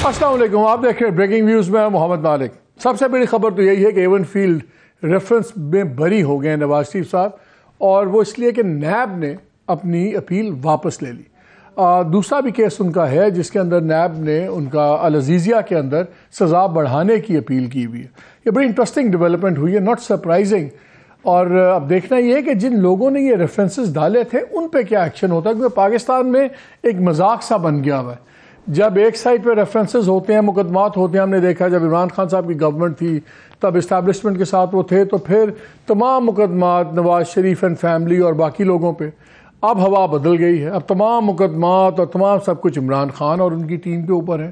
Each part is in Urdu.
السلام علیکم، آپ دیکھ رہے ہیں بریکنگ نیوز میں محمد مالک۔ سب سے بڑی خبر تو یہی ہے کہ ایون فیلڈ ریفرنس میں بری ہو گئے ہیں نواز شریف صاحب، اور وہ اس لیے کہ نیب نے اپنی اپیل واپس لے لی۔ دوسرا بھی کیس ان کا ہے جس کے اندر نیب نے ان کا العزیزیہ کے اندر سزا بڑھانے کی اپیل کی ہوئی ہے۔ یہ بڑی انٹرسٹنگ ڈیولپمنٹ ہوئی ہے، ناٹ سرپرائزنگ۔ اور اب دیکھنا یہ ہے کہ جن لوگوں نے یہ ریفرنسز ڈالے تھے ان پہ کیا ایکشن ہوتا ہے، کیونکہ پاکستان میں ایک مذاق سا بن گیا ہوا ہے۔ جب ایک سائڈ پہ ریفرنسز ہوتے ہیں، مقدمات ہوتے ہیں، ہم نے دیکھا جب عمران خان صاحب کی گورنمنٹ تھی تب اسٹیبلشمنٹ کے ساتھ وہ تھے، تو پھر تمام مقدمات نواز شریف اینڈ فیملی اور باقی لوگوں پہ۔ اب ہوا بدل گئی ہے، اب تمام مقدمات اور تمام سب کچھ عمران خان اور ان کی ٹیم کے اوپر ہے۔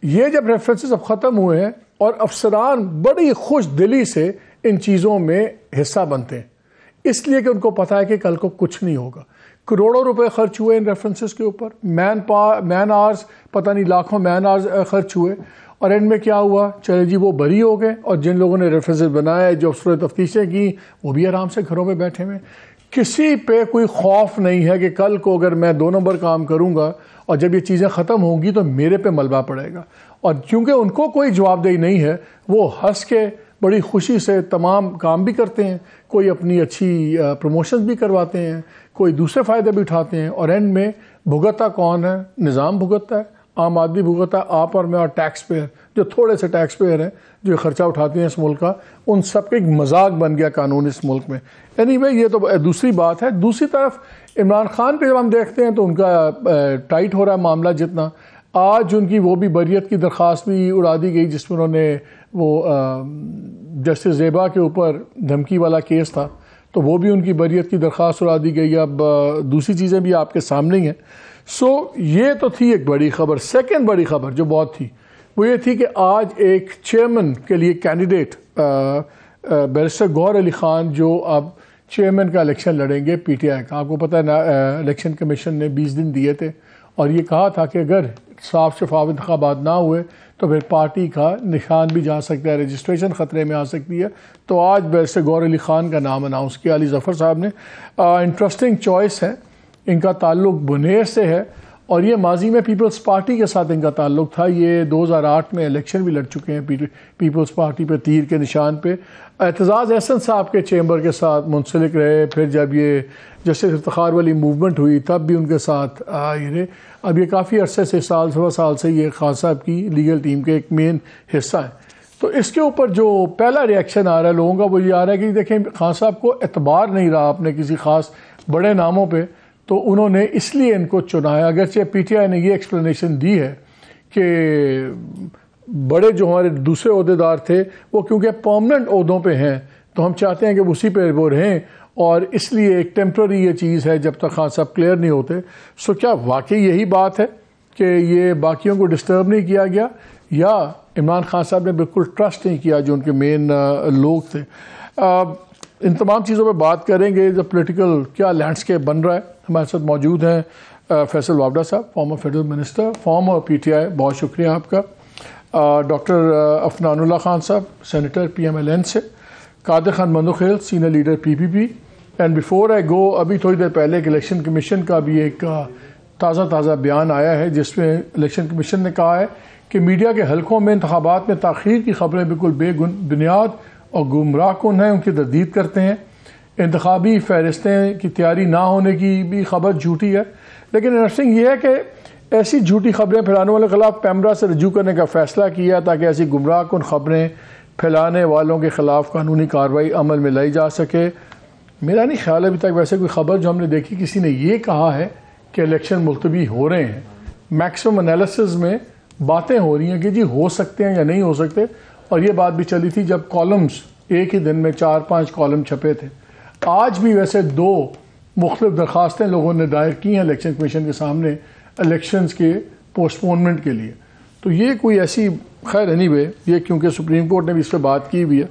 یہ جب ریفرنسز اب ختم ہوئے ہیں اور افسران بڑی خوش دلی سے ان چیزوں میں حصہ بنتے ہیں، اس لیے کہ ان کو پتہ ہے کہ کل کو کچھ نہیں ہوگا۔ کروڑوں روپے خرچ ہوئے ان ریفرنسز کے اوپر، مین آورز پتہ نہیں لاکھوں مین آورز خرچ ہوئے، اور اینڈ میں کیا ہوا؟ چلے جی وہ بری ہو گئے، اور جن لوگوں نے ریفرنسز بنائے، جو افسر تفتیشیں کی، وہ بھی آرام سے گھروں میں بیٹھے ہوئے۔ کسی پہ کوئی خوف نہیں ہے کہ کل کو اگر میں 2 نمبر کام کروں گا اور جب یہ چیزیں ختم ہوں گی تو میرے پہ ملبہ پڑے گا۔ اور چونکہ ان کو کوئی جواب دہی نہیں ہے، وہ ہنس کے بڑی خوشی سے تمام کام بھی کرتے ہیں، کوئی اپنی اچھی پروموشنز بھی کرواتے ہیں، کوئی دوسرے فائدے بھی اٹھاتے ہیں، اور اینڈ میں بھگتا کون ہے؟ نظام بھگتا ہے، عام آدمی بھگتا ہے، آپ اور میں اور ٹیکس پیئر، جو تھوڑے سے ٹیکس پیئر ہیں جو خرچہ اٹھاتے ہیں اس ملک کا، ان سب کا ایک مذاق بن گیا قانون اس ملک میں۔ anyway یہ تو دوسری بات ہے۔ دوسری طرف عمران خان پہ جب ہم دیکھتے ہیں تو ان کا ٹائٹ ہو رہا ہے معاملہ جتنا۔ آج ان کی وہ بھی بریت کی درخواست بھی اڑا دی گئی جس میں انہوں نے وہ جسٹس زیبا کے اوپر دھمکی والا کیس تھا، تو وہ بھی ان کی بریت کی درخواست اڑا دی گئی۔ اب دوسری چیزیں بھی آپ کے سامنے ہی ہیں۔ سو یہ تو تھی ایک بڑی خبر۔ سیکنڈ بڑی خبر جو بہت تھی وہ یہ تھی کہ آج ایک چیئرمین کے لیے کینڈیڈیٹ بیرسٹر گوہر علی خان جو اب چیئرمین کا الیکشن لڑیں گے پی ٹی آئی کا۔ آپ کو پتہ ہے الیکشن کمیشن نے 20 دن دیے تھے اور یہ کہا تھا کہ اگر صاف شفاف انتخابات نہ ہوئے تو پھر پارٹی کا نشان بھی جا سکتا ہے، رجسٹریشن خطرے میں آ سکتی ہے۔ تو آج بیرسٹر گوہر علی خان کا نام اناؤنس کیا علی ظفر صاحب نے۔ انٹرسٹنگ چوائس ہے، ان کا تعلق بنیر سے ہے، اور یہ ماضی میں پیپلز پارٹی کے ساتھ ان کا تعلق تھا۔ یہ 2008 میں الیکشن بھی لڑ چکے ہیں پیپلز پارٹی پہ تیر کے نشان پہ۔ اعتزاز احسن صاحب کے چیمبر کے ساتھ منسلک رہے، پھر جب یہ جسٹس افتخار والی موومنٹ ہوئی تب بھی ان کے ساتھ رہے۔ اب یہ کافی عرصے سے سوا سال سے یہ خان صاحب کی لیگل ٹیم کے ایک مین حصہ ہیں۔ تو اس کے اوپر جو پہلا ری ایکشن آ رہا ہے لوگوں کا وہ یہ آ رہا ہے کہ دیکھیں خان صاحب کو اعتبار نہیں رہا اپنے کسی خاص بڑے ناموں پہ، تو انہوں نے اس لیے ان کو چنا ہے۔ اگرچہ پی ٹی آئی نے یہ ایکسپلینیشن دی ہے کہ بڑے جو ہمارے دوسرے عہدیدار تھے وہ کیونکہ پرماننٹ عہدوں پہ ہیں تو ہم چاہتے ہیں کہ اسی پہ وہ رہیں، اور اس لیے ایک ٹیمپرری یہ چیز ہے جب تک خان صاحب کلیئر نہیں ہوتے۔ سو کیا واقعی یہی بات ہے کہ یہ باقیوں کو ڈسٹرب نہیں کیا گیا، یا عمران خان صاحب نے بالکل ٹرسٹ نہیں کیا جو ان کے مین لوگ تھے؟ ان تمام چیزوں پہ بات کریں گے۔ جو پولیٹیکل کیا لینڈسکیپ بن رہا ہے، ہمارے ساتھ موجود ہیں فیصل وابڈا صاحب، former federal minister, former P T I, بہت شکریہ آپ کا۔ ڈاکٹر افنان اللہ خان صاحب، senator P M L N سے، Qadir Khan Mandokhail, senior leader P P P. And before I go, ابھی تھوڑی دیر پہلے ایک الیکشن کمیشن کا بھی ایک تازہ بیان آیا ہے جس میں الیکشن کمیشن نے کہا ہے کہ میڈیا کے حلقوں میں انتخابات میں تاخیر کی خبریں بالکل بے بنیاد اور گمراہ کن ہیں، ان کی تردید کرتے ہیں۔ انتخابی فہرستیں کی تیاری نہ ہونے کی بھی خبر جھوٹی ہے۔ لیکن انٹرسٹنگ یہ ہے کہ ایسی جھوٹی خبریں پھیلانے والوں کے خلاف پیمرا سے رجوع کرنے کا فیصلہ کیا تاکہ ایسی گمراہ کن خبریں پھیلانے والوں کے خلاف قانونی کارروائی عمل میں لائی جا سکے۔ میرا نہیں خیال ابھی تک ویسے کوئی خبر جو ہم نے دیکھی کسی نے یہ کہا ہے کہ الیکشن ملتوی ہو رہے ہیں۔ میکسیمم انالیسز میں باتیں ہو رہی ہیں کہ جی ہو سکتے ہیں یا نہیں ہو سکتے، اور یہ بات بھی چلی تھی جب کالمز ایک ہی دن میں 4-5 کالم چھپے تھے۔ آج بھی ویسے 2 مختلف درخواستیں لوگوں نے دائر کی ہیں الیکشن کمیشن کے سامنے الیکشنز کے پوسٹ پونمنٹ کے لیے۔ تو یہ کوئی ایسی خیر anyway، یہ کیونکہ سپریم کورٹ نے بھی اس پہ بات کی ہوئی ہے۔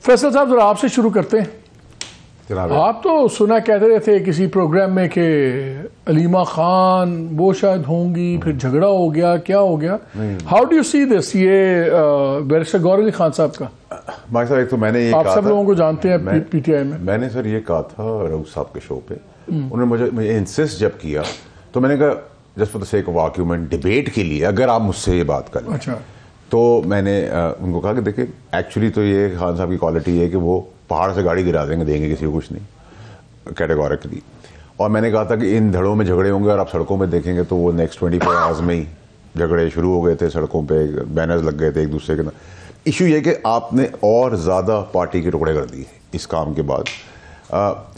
فیصل صاحب ذرا آپ سے شروع کرتے ہیں۔ آپ تو سنا کہتے رہے تھے کسی پروگرام میں کہ علیمہ خان وہ شاید ہوں گی، پھر جھگڑا ہو گیا، کیا ہو گیا؟ ہاؤ ڈو یو سی دس؟ یہ بیرسٹر گوہر علی خان صاحب کا مائک صاحب، ایک تو میں نے یہ آپ سب لوگوں کو جانتے ہیں پی ٹی آئی میں نے سر یہ کہا تھا رؤوف صاحب کے شو پہ، انہوں نے مجھے انسسٹ جب کیا تو میں نے کہا just for the sake of argument debate کے لیے اگر آپ مجھ سے یہ بات کریں. اچھا. تو میں نے ان کو کہا کہ دیکھیں ایکچولی تو یہ خان صاحب کی کوالٹی ہے کہ وہ پہاڑ سے گاڑی گرا دیں گے کسی کو کچھ نہیں کیٹیگوریکلی. اور میں نے کہا تھا کہ ان دھڑوں میں جھگڑے ہوں گے اور آپ سڑکوں میں دیکھیں گے تو وہ نیکسٹ 24 آورز میں ہی جھگڑے شروع ہو گئے تھے, سڑکوں پہ بینرز لگ گئے تھے ایک دوسرے کے. ایشو یہ کہ آپ نے اور زیادہ پارٹی کے ٹکڑے کر دیے اس کام کے بعد.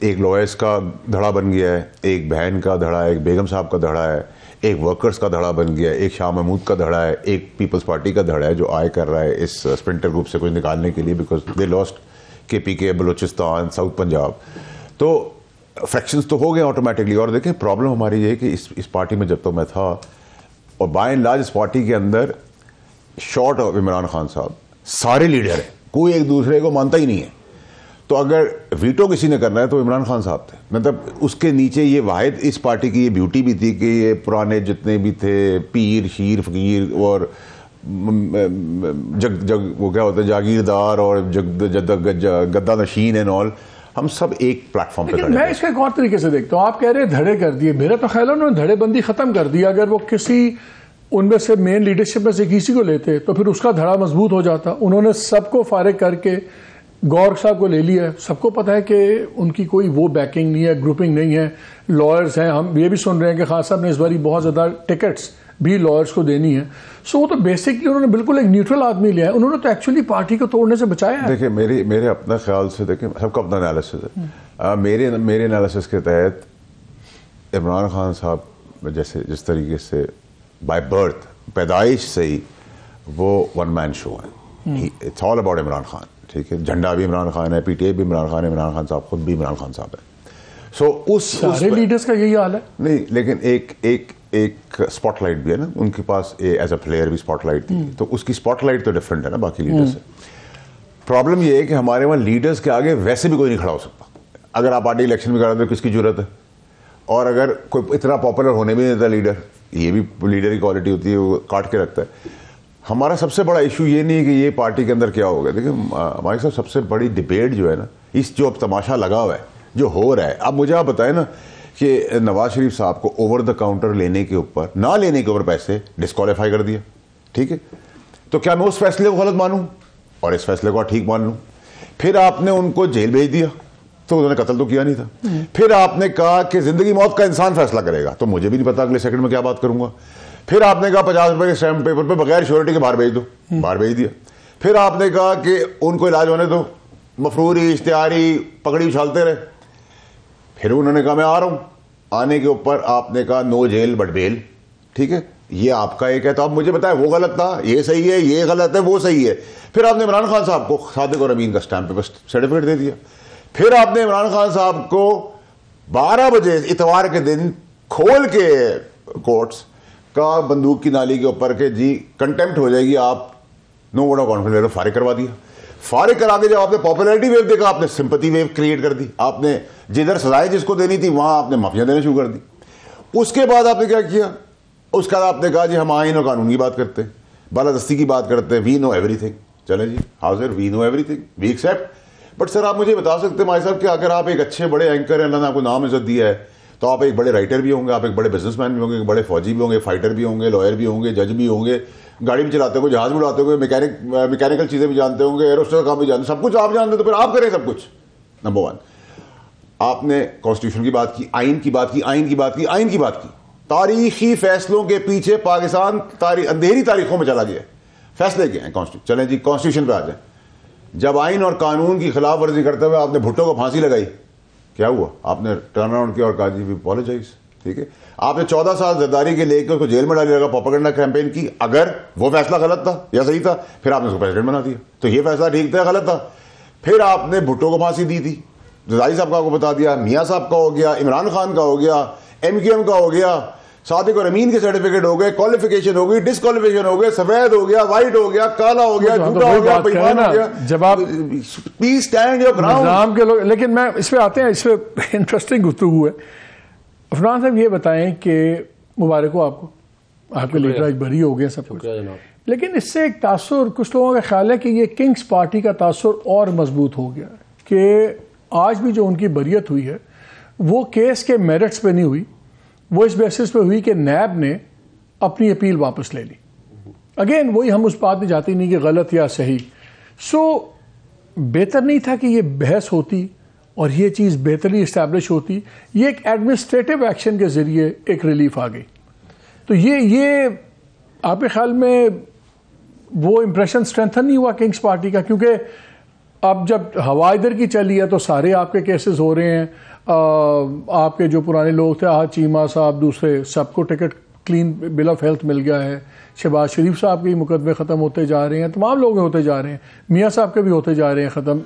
ایک لوئرس کا دھڑا بن گیا ہے, ایک بہن کا دھڑا ہے, ایک بیگم صاحب کا دھڑا ہے, ایک ورکرز کا دھڑا بن گیا ہے, ایک شاہ محمود کا دھڑا ہے, ایک پیپلز پارٹی کا دھڑا ہے جو آئے کر رہا ہے اس اسپرنٹر گروپ سے کچھ نکالنے کے لیے because they last KPK Balochistan south Punjab. تو فریکشنز تو ہو گئے آٹومیٹکلی. اور دیکھیں پرابلم ہماری یہ ہے کہ اس پارٹی میں جب تک میں تھا اور بائی اینڈ لارج اس پارٹی کے اندر شارٹ آف عمران خان صاحب سارے لیڈر ہیں, کوئی ایک دوسرے کو مانتا ہی نہیں ہے. تو اگر ویٹو کسی نے کرنا ہے تو عمران خان صاحب تھے. مطلب اس کے نیچے یہ واحد اس پارٹی کی یہ بیوٹی بھی تھی کہ یہ پرانے جتنے بھی تھے پیر شیر فقیر اور وہ کیا ہوتا ہے جاگیردار اور گدا نشین اینڈ آل, ہم سب ایک پلیٹ فارم پہ. میں اس کا ایک اور طریقے سے دیکھتا ہوں, آپ کہہ رہے ہیں دھڑے کر دیے, میرا تو خیال ہے انہوں نے دھڑے بندی ختم کر دیا. اگر وہ کسی ان میں سے مین لیڈرشپ میں سے کسی کو لیتے تو پھر اس کا دھڑا مضبوط ہو جاتا. انہوں نے سب کو فارغ کر کے گور صاحب کو لے لیا. سب کو پتہ ہے کہ ان کی کوئی وہ بیکنگ نہیں ہے, گروپنگ نہیں ہے, لائرز ہیں. ہم یہ بھی سن رہے ہیں کہ خان صاحب نے اس باری بہت زیادہ ٹکٹس بھی لائرز کو دینی ہے. سو وہ تو بیسکلی انہوں نے بالکل ایک نیوٹرل آدمی لیا ہے. انہوں نے تو ایکچولی پارٹی کو توڑنے سے بچایا ہے. دیکھیں میرے اپنا خیال سے دیکھیں سب کا اپنا انالیسس ہے. میرے انالیسس کے تحت عمران خان صاحب جس طریقے سے بائی برتھ پیدائش سے ہی وہ ون مین شو ہے. It's all about Imran Khan. ٹھیک ہے, جھنڈا بھی عمران خان ہے, PTI بھی عمران خان ہے, عمران خان صاحب خود بھی عمران خان صاحب ہے. سو اس سارے لیڈرز کا یہی حال ہے. نہیں لیکن ایک اسپاٹ لائٹ بھی ہے نا ان کے پاس, ایز اے پلیئر بھی اسپاٹ لائٹ تھی. تو اس کی اسپاٹ لائٹ تو ڈفرینٹ ہے نا باقی لیڈر سے. پرابلم یہ ہے کہ ہمارے وہاں لیڈرز کے آگے ویسے بھی کوئی نہیں کھڑا ہو سکتا. اگر آپ پارٹی الیکشن میں کر رہے تو کس کی ضرورت ہے, اور اگر کوئی اتنا پاپولر ہونے بھی نہیں دیتا لیڈر, یہ بھی لیڈر کی کوالٹی ہوتی ہے, وہ کاٹ کے رکھتا ہے. ہمارا سب سے بڑا ایشو یہ نہیں ہے کہ یہ پارٹی کے اندر کیا ہوگا. دیکھیں ہمارے ساتھ سب سے بڑی ڈبیٹ جو ہے نا, اس جو اب تماشا لگا ہوا ہے جو ہو رہا ہے. اب مجھے آپ بتائیں نا کہ نواز شریف صاحب کو اوور دا کاؤنٹر لینے کے اوپر نہ لینے کے اوپر پیسے ڈسکوالیفائی کر دیا. ٹھیک ہے, تو کیا میں اس فیصلے کو غلط مانوں اور اس فیصلے کو ٹھیک مان لوں؟ پھر آپ نے ان کو جیل بھیج دیا تو انہوں نے قتل تو کیا نہیں تھا. پھر آپ نے کہا کہ زندگی موت کا انسان فیصلہ کرے گا, تو مجھے بھی نہیں پتا اگلے سیکنڈ میں کیا بات کروں گا. پھر آپ نے کہا 50 روپے کے اسٹیمپ پیپر پہ بغیر شیورٹی کے باہر بھیج دو, باہر بھیج دیا. پھر آپ نے کہا کہ ان کو علاج ہونے دو, مفروری اشتہاری پکڑی اچھالتے رہے. پھر انہوں نے کہا میں آ رہا ہوں, آنے کے اوپر آپ نے کہا نو جیل بٹ بیل. ٹھیک ہے, یہ آپ کا ایک ہے. تو آپ مجھے بتائیں وہ غلط تھا, یہ صحیح ہے, یہ غلط ہے, وہ صحیح ہے. پھر آپ نے عمران خان صاحب کو صادق اور امین کا اسٹیمپ پیپر سرٹیفکیٹ دے دیا. پھر آپ نے عمران خان صاحب کو 12 بجے اتوار کے دن کھول کے کورٹس کا بندوق کی نالی کے اوپر کہ جی کنٹمپٹ ہو جائے گی, آپ نو ووٹ آف کانفیڈنس فارغ کروا دیا. فارغ کرا کے جب آپ نے پاپولیرٹی ویو دیکھا, آپ نے سمپتی ویو کریٹ کر دی. آپ نے جدھر سزائیں جس کو دینی تھی وہاں آپ نے معافیاں دینا شروع کر دی. اس کے بعد آپ نے کیا کیا, اس کے بعد آپ نے کہا جی ہم آئین اور قانون کی بات کرتے ہیں, بالادستی کی بات کرتے ہیں, وی نو ایوری تھنگ. چلیں جی حاضر, we know everything, we accept. But sir آپ مجھے بتا سکتے ہیں مائی صاحب کہ اگر آپ ایک اچھے بڑے اینکر ہیں, اللہ نے آپ کو نام عزت دیا ہے, تو آپ ایک بڑے رائٹر بھی ہوں گے, آپ ایک بڑے بزنس مین بھی ہوں گے, ایک بڑے فوجی بھی ہوں گے, فائٹر بھی ہوں گے, لائر بھی ہوں گے, جج بھی ہوں گے, گاڑی بھی چلاتے ہوں گے, جہاز بھی اڑاتے ہوں گے, میکینیکل چیزیں بھی جانتے ہوں گے, ایروسٹر کا کام بھی جانتے ہیں, سب کچھ آپ جانتے ہیں. تو پھر آپ کریں سب کچھ. نمبر 1 آپ نے کانسٹیٹیوشن کی بات کی, آئین کی بات کی, آئین کی بات کی, آئین کی بات کی. تاریخی فیصلوں کے پیچھے پاکستان اندھیری تاریخوں میں چلا گیا. فیصلے کیا ہیں کانسٹیٹیوشن. چلیں جی کانسٹیٹیوشن پہ آ جائیں. جب آئین اور قانون کی خلاف ورزی کرتے ہوئے آپ نے بھٹو کو پھانسی لگائی, کیا ہوا؟ آپ نے ٹرن اراؤنڈ کیا اور کہا جی وی اپولوجائز. ٹھیک ہے, آپ نے 14 سال زرداری کے لے کے اس کو جیل میں ڈالنے لگا, پروپیگنڈا کیمپین کی. اگر وہ فیصلہ غلط تھا یا صحیح تھا, پھر آپ نے اس کو پریزیڈنٹ بنا دیا. تو یہ فیصلہ ٹھیک تھا یا غلط تھا؟ پھر آپ نے بھٹو کو پھانسی دی تھی, زرداری صاحب کا کو بتا دیا, میاں صاحب کا ہو گیا, عمران خان کا ہو گیا, MQM کا ہو گیا, صادق اور امین کے سرٹیفکیٹ ہو گئے, کوالیفیکیشن ہو گئی, ڈسکوالیفیکیشن ہو گئے, سفید ہو گیا, وائٹ ہو گیا, کالا ہو گیا, جھوٹا ہو گیا, بےایمان ہو گیا. جب آپ پلیز اسٹینڈ یور گراؤنڈ نظام کے لوگ. لیکن میں اس پہ آتے ہیں, اس پہ انٹرسٹنگ گفتگو ہے. عفنان صاحب یہ بتائیں کہ مبارک ہو آپ کو, آپ کے لیڈر آج بری ہو گیا سب کچھ, لیکن اس سے ایک تاثر کچھ لوگوں کا خیال ہے کہ یہ کنگز پارٹی کا تاثر اور مضبوط ہو گیا کہ آج بھی جو ان کی بریت ہوئی ہے وہ کیس کے میرٹس پہ نہیں ہوئی, وہ اس بیسس پہ ہوئی کہ نیب نے اپنی اپیل واپس لے لی. اگین وہی ہم اس بات میں جاتے نہیں کہ غلط یا صحیح. سو بہتر نہیں تھا کہ یہ بحث ہوتی اور یہ چیز بہتری اسٹیبلش ہوتی. یہ ایک ایڈمنسٹریٹو ایکشن کے ذریعے ایک ریلیف آ گئی. تو یہ آپ کے خیال میں وہ امپریشن اسٹرینتھن نہیں ہوا کنگز پارٹی کا؟ کیونکہ اب جب ہوا ادھر کی چلی ہے تو سارے آپ کے کیسز ہو رہے ہیں. آپ کے جو پرانے لوگ تھے چیمہ صاحب دوسرے سب کو ticket clean bill of health مل گیا ہے. شہباز شریف صاحب کے مقدمے ختم ہوتے جا رہے ہیں. تمام لوگ ہوتے جا رہے ہیں. میاں صاحب کے بھی ہوتے جا رہے ہیں ختم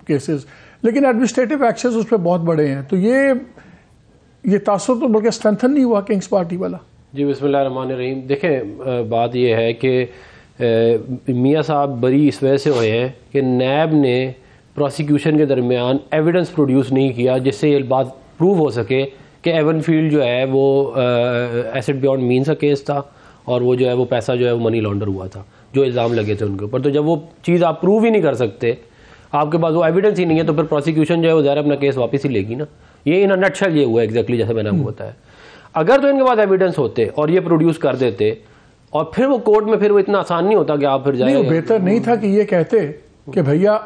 کیسز. لیکن ایڈمنسٹریٹو ایکشنز اس پہ بہت بڑے ہیں. تو یہ تاثر تو بلکہ اسٹرینتھن نہیں ہوا کنگز پارٹی والا. جی بسم اللہ الرحمن الرحیم. دیکھیں بات یہ ہے کہ میاں صاحب بری اس وجہ سے ہوئے ہیں کہ نیب نے پروسیکیوشن کے درمیان ایویڈنس پروڈیوس نہیں کیا جس سے یہ بات پروو ہو سکے کہ ایون فیلڈ جو ہے وہ ایسٹ بیونڈ مینس کا کیس تھا اور وہ جو ہے وہ پیسہ جو ہے وہ منی لانڈر ہوا تھا جو الزام لگے تھے ان کے اوپر. تو جب وہ چیز آپ پروو ہی نہیں کر سکتے, آپ کے پاس وہ ایویڈنس ہی نہیں ہے, تو پھر پروسیکیوشن جو ہے وہ ظاہر اپنا کیس واپس ہی لے گی نا. یہ ان نٹ شیل یہ ہوا ایگزیکٹلی جیسے میں نے آپ کو بتایا. اگر تو ان کے پاس ایویڈنس ہوتے اور یہ پروڈیوس کر دیتے اور پھر وہ کورٹ میں پھر وہ اتنا آسان نہیں ہوتا کہ آپ پھر جائیں. بہتر نہیں تھا کہ یہ کہتے کہ بھیا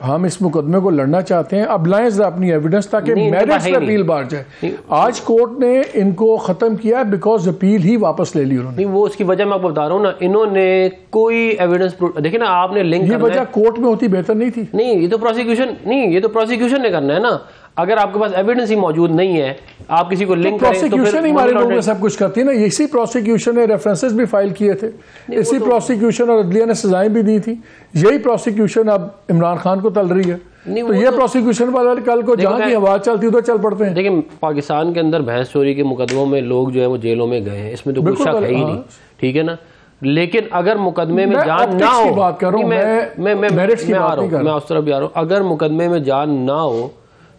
ہم اس مقدمے کو لڑنا چاہتے ہیں, اب لائیں ذرا اپنی ایویڈنس تاکہ میرٹس پہ اپیل بار جائے. آج کورٹ نے ان کو ختم کیا بیکاز اپیل ہی واپس لے لی انہوں نے. نہیں وہ اس کی وجہ میں آپ کو بتا رہا ہوں نا, انہوں نے کوئی ایویڈنس دیکھیں نا, آپ نے لنک یہ وجہ کورٹ میں ہوتی بہتر نہیں تھی. نہیں یہ تو پروسیکیوشن نہیں, یہ تو پروسیکیوشن نے کرنا ہے نا. اگر آپ کے پاس ایویڈنس ہی موجود نہیں ہے, آپ کسی کو لنک کریں تو پروسیکیوشن ہی ہمارے لوگوں نے سب کچھ کرتی ہے نا. اسی پروسیکیوشن نے ریفرنسز بھی فائل کیے تھے, اسی پروسیکیوشن اور عدلیہ نے سزائیں بھی دی تھی. یہی پروسیکیوشن اب عمران خان کو تل رہی ہے. تو یہ پروسیکیوشن والے کل کو جہاں کی آواز چلتی ادھر چل پڑتے ہیں. دیکھیں پاکستان کے اندر بھینس چوری کے مقدموں میں لوگ جو ہے وہ جیلوں میں گئے ہیں, اس میں تو کوئی شک ہے ہی نہیں, ٹھیک ہے نا. لیکن اگر مقدمے میں جان نہ ہو, میں اس طرف بھی آ رہا ہوں, اگر مقدمے میں جان نہ ہو